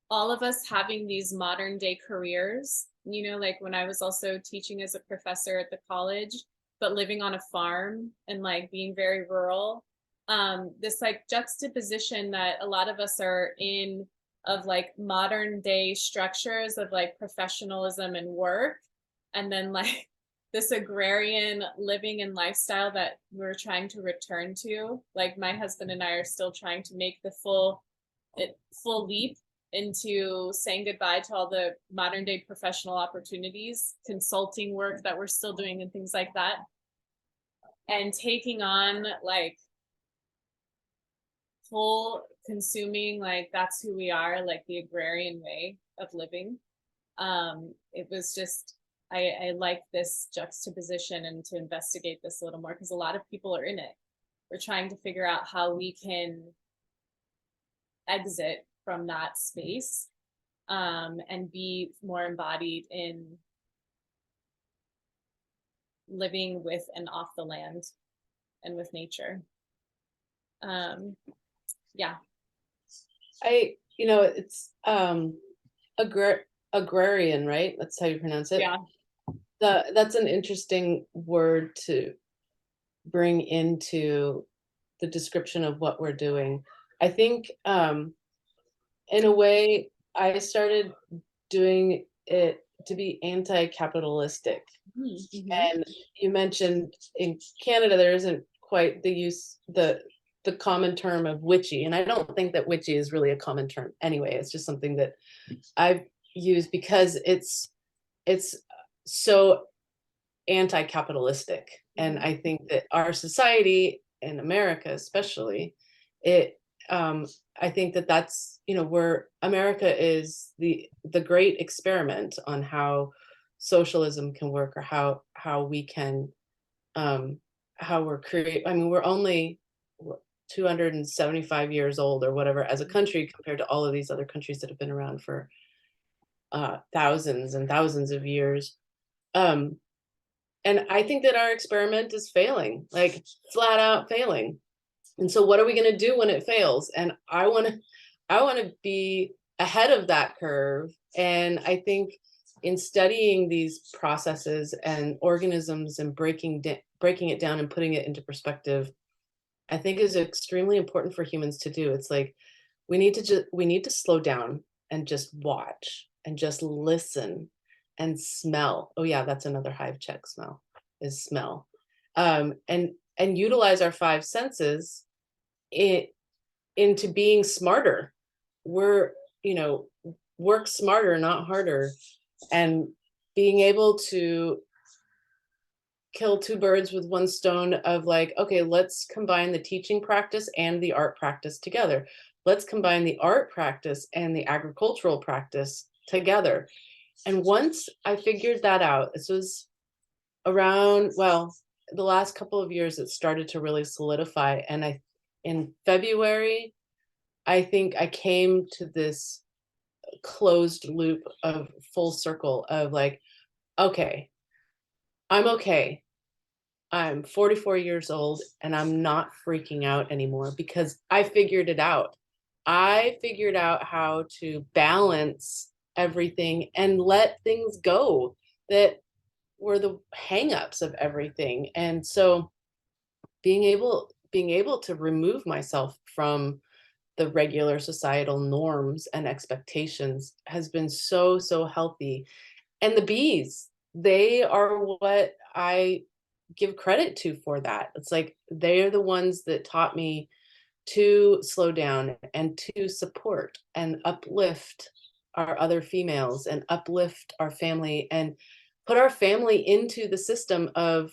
Speaker 1: all of us having these modern day careers, you know, like when I was also teaching as a professor at the college, but living on a farm and like being very rural, this like juxtaposition that a lot of us are in of like modern day structures of like professionalism and work, and then like this agrarian living and lifestyle that we're trying to return to. Like my husband and I are still trying to make the full leap into saying goodbye to all the modern day professional opportunities, consulting work that we're still doing and things like that, and taking on like full consuming, like that's who we are, like the agrarian way of living. It was just, I like this juxtaposition and to investigate this a little more because a lot of people are in it. We're trying to figure out how we can exit from that space and be more embodied in living with and off the land and with nature.
Speaker 4: It's agrarian, right? That's how you pronounce it.
Speaker 1: Yeah.
Speaker 4: That's an interesting word to bring into the description of what we're doing. I think in a way, I started doing it to be anti-capitalistic.
Speaker 1: Mm-hmm.
Speaker 4: And you mentioned in Canada, there isn't quite the common term of witchy. And I don't think that witchy is really a common term anyway. It's just something that I've used because it's so anti-capitalistic. And I think that our society in America, especially, it I think that that's, where America is the great experiment on how socialism can work, or how we can how we're I mean, we're only 275 years old or whatever as a country compared to all of these other countries that have been around for thousands and thousands of years. And I think that our experiment is failing, like flat out failing. And so what are we going to do when it fails? And I want to be ahead of that curve. And I think in studying these processes and organisms and breaking it down and putting it into perspective, I think is extremely important for humans to do. It's like we need to slow down and just watch and just listen and smell. Oh yeah, that's another hive check smell, is smell. And utilize our five senses into being smarter. We're, work smarter, not harder. And being able to kill two birds with one stone of like, okay, let's combine the teaching practice and the art practice together. Let's combine the art practice and the agricultural practice together. And once I figured that out, this was around, well, the last couple of years, it started to really solidify. And in February, I think I came to this closed loop of full circle of like, okay, I'm okay. I'm 44 years old and I'm not freaking out anymore because I figured it out. I figured out how to balance everything and let things go that were the hangups of everything. And so being able to remove myself from the regular societal norms and expectations has been so healthy. And the bees, they are what I give credit to for that. It's like they're the ones that taught me to slow down and to support and uplift our other females and uplift our family and put our family into the system of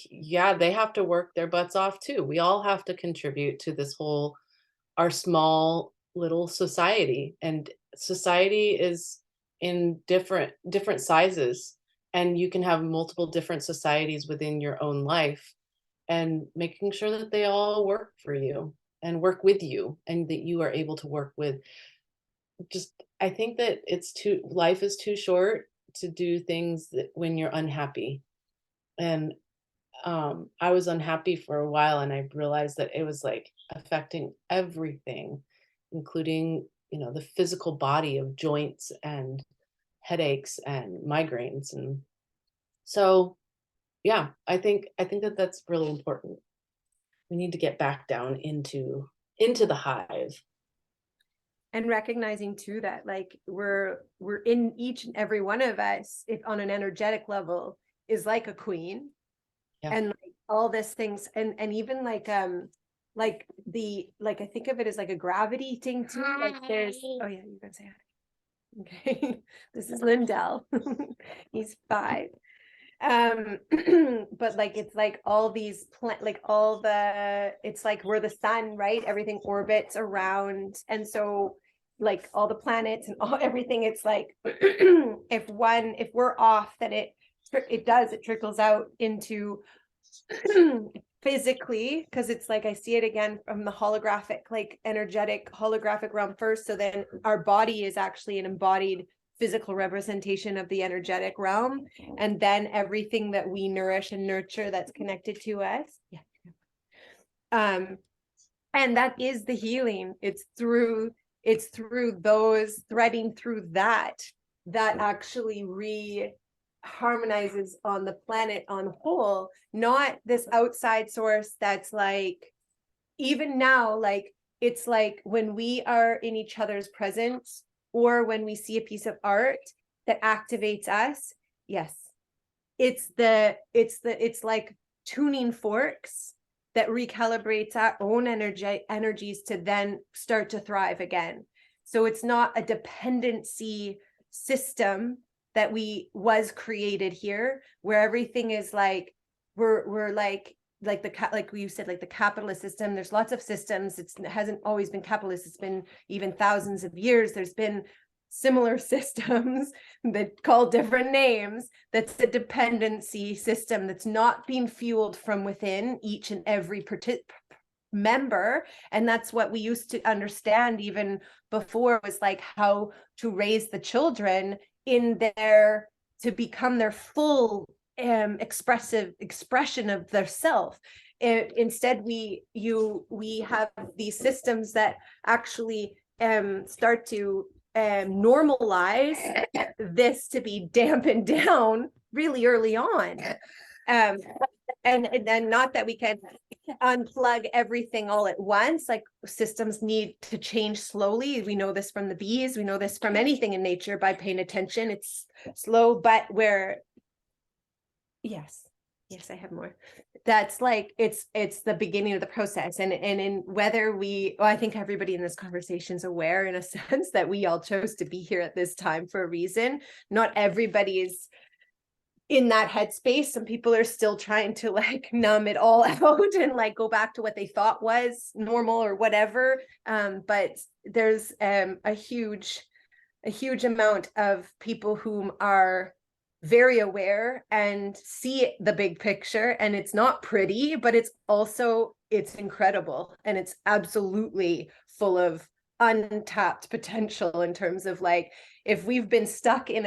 Speaker 4: yeah, they have to work their butts off too. We all have to contribute to this whole, our small little society. And society is in different sizes, and you can have multiple different societies within your own life, and making sure that they all work for you and work with you, and that you are able to work with. Just, I think that life is too short to do things that when you're unhappy. And I was unhappy for a while, and I realized that it was like affecting everything, including, the physical body of joints and headaches and migraines. And so, yeah, I think that that's really important. We need to get back down into the hive.
Speaker 3: And recognizing too that like we're in each and every one of us, if on an energetic level, is like a queen. Yeah. And like all these things, and even like I think of it as like a gravity thing too. Hi. Like there's, oh yeah, you're gonna say hi. Okay. This is Lindell. He's 5. But like it's like all these it's like we're the sun, right? Everything orbits around, and so like all the planets and everything, it's like if we're off, then it trickles out into physically, because it's like I see it again from the holographic, like energetic holographic realm first. So then our body is actually an embodied physical representation of the energetic realm, and then everything that we nourish and nurture that's connected to us. And that is the healing. It's through those threading through that actually harmonizes on the planet on whole, not this outside source that's like, even now, like, it's like when we are in each other's presence or when we see a piece of art that activates us, yes, it's like tuning forks that recalibrates our own energies to then start to thrive again. So it's not a dependency system that was created here, where everything is like, we're like you said, like the capitalist system. There's lots of systems. It hasn't always been capitalist. It's been even thousands of years. There's been similar systems that call different names. That's a dependency system that's not being fueled from within each and every member. And that's what we used to understand even before, was like how to raise the children in their, to become their full expression of their self. Instead, we have these systems that actually start to normalize this to be dampened down really early on. And then, not that we can unplug everything all at once, like systems need to change slowly. We know this from the bees, we know this from anything in nature by paying attention. It's slow, but yes, I have more. That's like, it's the beginning of the process. And in whether I think everybody in this conversation is aware, in a sense, that we all chose to be here at this time for a reason. Not everybody is in that headspace. Some people are still trying to like numb it all out and like go back to what they thought was normal or whatever. But there's a huge amount of people whom are very aware and see the big picture, and it's not pretty, but it's incredible, and it's absolutely full of untapped potential in terms of like, if we've been stuck in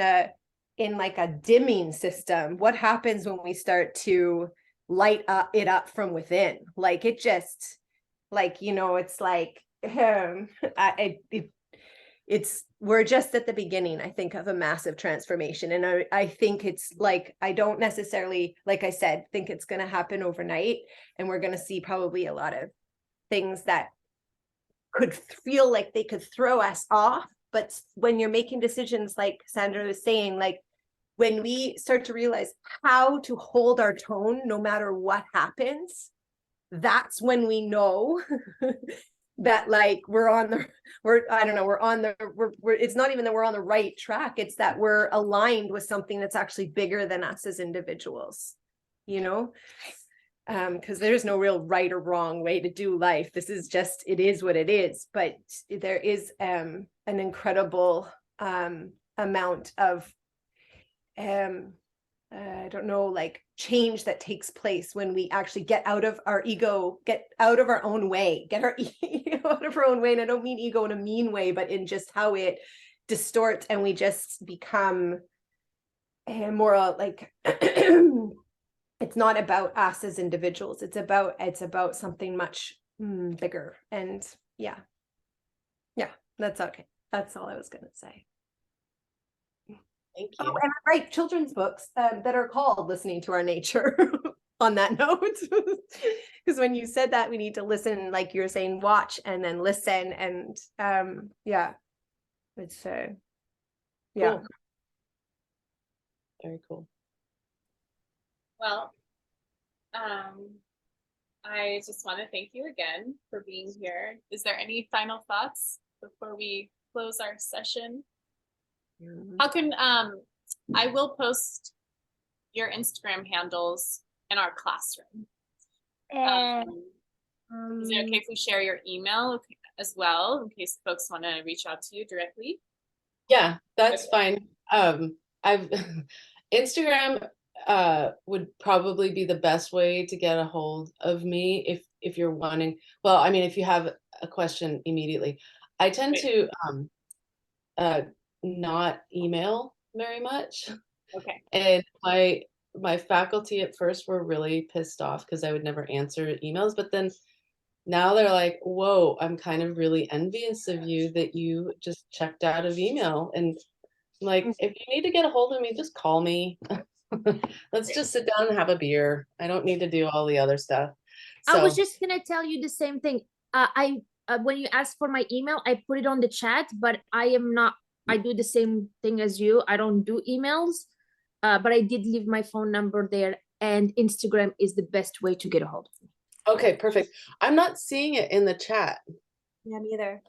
Speaker 3: like a dimming system, what happens when we start to light it up from within? Like, it just, like, it's like we're just at the beginning, I think, of a massive transformation. And I think it's like, I don't necessarily, like I said, think it's going to happen overnight. And we're going to see probably a lot of things that could feel like they could throw us off. But when you're making decisions, like Sandra was saying, like when we start to realize how to hold our tone, no matter what happens, that's when we know that like it's not even that we're on the right track. It's that we're aligned with something that's actually bigger than us as individuals, because there's no real right or wrong way to do life. This is just, it is what it is. But there is an incredible amount of I don't know, like change that takes place when we actually get out of our ego, get out of our own way, get our ego out of our own way. And I don't mean ego in a mean way, but in just how it distorts, and we just become more like it's not about us as individuals. It's about something much bigger. And yeah, that's okay. That's all I was gonna say.
Speaker 4: Thank you.
Speaker 3: Oh, and I write children's books that are called Listening to Our Nature. On that note, because when you said that, we need to listen, like you were saying, watch and then listen, and yeah, it's yeah,
Speaker 4: cool. Very cool.
Speaker 1: Well, I just want to thank you again for being here. Is there any final thoughts before we close our session? How can I will post your Instagram handles in our classroom. Is it okay if we share your email as well, in case folks want to reach out to you directly?
Speaker 4: Yeah, that's fine. I've Instagram would probably be the best way to get a hold of me if you're wanting. Well, I mean, if you have a question immediately. I tend to not email very much.
Speaker 1: Okay.
Speaker 4: And my faculty at first were really pissed off because I would never answer emails, but then now they're like, whoa, I'm kind of really envious of you that you just checked out of email. And Like, if you need to get a hold of me, just call me. Let's just sit down and have a beer. I don't need to do all the other stuff.
Speaker 5: I was
Speaker 4: So,
Speaker 5: just gonna tell you the same thing. I when you asked for my email, I put it on the chat, but I am not. I do the same thing as you. I don't do emails, but I did leave my phone number there, and Instagram is the best way to get a hold of me.
Speaker 4: okay, perfect. I'm not seeing it in the chat.
Speaker 3: Yeah, me either.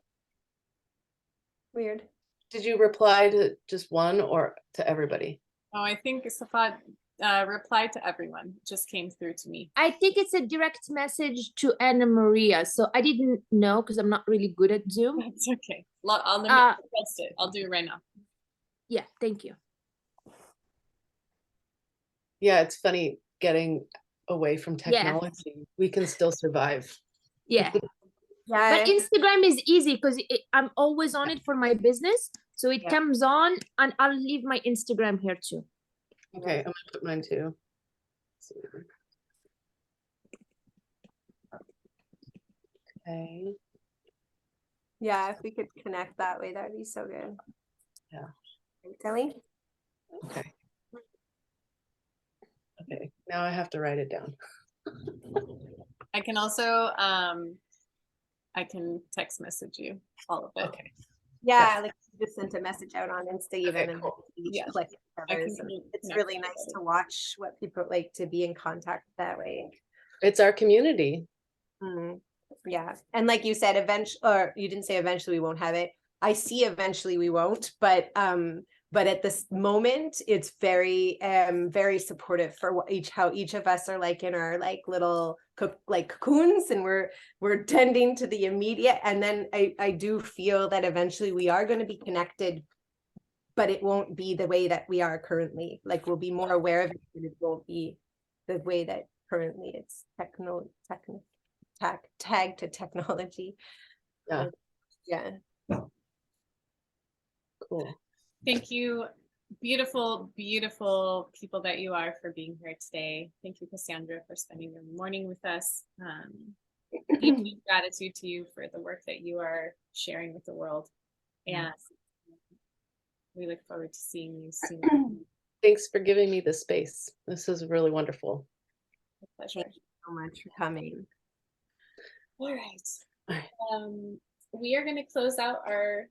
Speaker 3: Weird.
Speaker 4: Did you reply to just one or to everybody?
Speaker 1: Oh, I think Safad replied to everyone. It just came through to me.
Speaker 5: I think it's a direct message to Anna Maria, so I didn't know because I'm not really good at Zoom.
Speaker 1: It's okay. I'll post it. I'll do it right now.
Speaker 5: Yeah, thank you.
Speaker 4: Yeah, it's funny getting away from technology. We can still survive.
Speaker 5: Yeah.
Speaker 3: Yeah.
Speaker 5: But Instagram is easy because I'm always on it for my business. So it comes on and I'll leave my Instagram here too.
Speaker 4: Okay, I'm gonna put mine too. Okay.
Speaker 3: Yeah, if we could connect that way, that'd be so good.
Speaker 4: Yeah.
Speaker 3: Kelly?
Speaker 4: Okay. Okay, now I have to write it down.
Speaker 1: I can also I can text message you all of it.
Speaker 4: Okay.
Speaker 3: Yeah, like you just sent a message out on Insta even,
Speaker 4: Okay,
Speaker 3: and
Speaker 4: cool.
Speaker 3: each
Speaker 1: Yeah.
Speaker 3: click others.
Speaker 1: can
Speaker 3: And it's
Speaker 1: connect
Speaker 3: really
Speaker 1: with
Speaker 3: nice
Speaker 1: everybody.
Speaker 3: to watch what people like to be in contact that way.
Speaker 4: It's our community.
Speaker 3: Mm, yeah, and like you said, eventually, or you didn't say eventually we won't have it. I see eventually we won't, but at this moment, it's very supportive for how each of us are like in our like little cocoons, and we're tending to the immediate. And then I do feel that eventually we are going to be connected, but it won't be the way that we are currently. Like we'll be more aware of it, but it won't be the way that currently it's tagged to technology.
Speaker 4: Yeah.
Speaker 3: Yeah.
Speaker 4: Cool.
Speaker 1: Thank you, beautiful, beautiful people that you are, for being here today. Thank you, Cassandra, for spending the morning with us. Deep gratitude to you for the work that you are sharing with the world. And we look forward to seeing you soon.
Speaker 4: Thanks for giving me the space. This is really wonderful.
Speaker 1: A pleasure.
Speaker 3: Thank you so much for coming.
Speaker 1: All right. We are going to close out our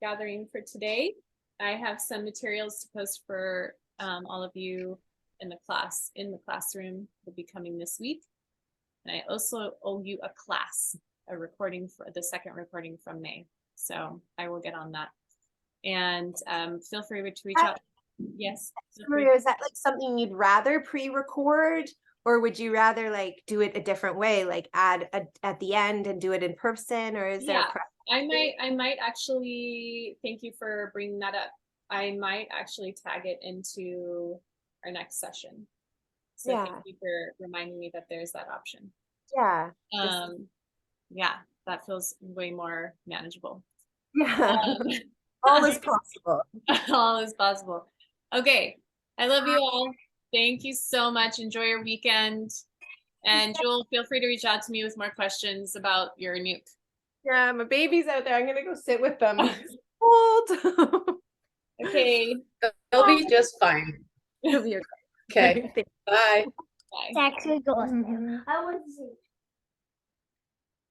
Speaker 1: gathering for today. I have some materials to post for all of you in the classroom. Will be coming this week. And I also owe you a class, a recording for the second recording from May. So I will get on that. And feel free to reach out. Yes.
Speaker 3: Maria, is that like something you'd rather pre-record, or would you rather like do it a different way, like add at the end and do it in person, or is there a preference?
Speaker 1: I might actually, thank you for bringing that up. I might actually tag it into our next session. So thank you for reminding me that there's that option.
Speaker 3: Yeah.
Speaker 1: Yeah, that feels way more manageable.
Speaker 3: Yeah. All is possible.
Speaker 1: All is possible. Okay. I love you all. Thank you so much. Enjoy your weekend. And Jewel, feel free to reach out to me with more questions about your nuke.
Speaker 3: Yeah, my baby's out there. I'm gonna go sit with them. Cold.
Speaker 1: Okay.
Speaker 4: They'll be just fine.
Speaker 3: It'll be
Speaker 4: Okay. Bye.
Speaker 1: Bye.
Speaker 6: It's actually going. I want to see.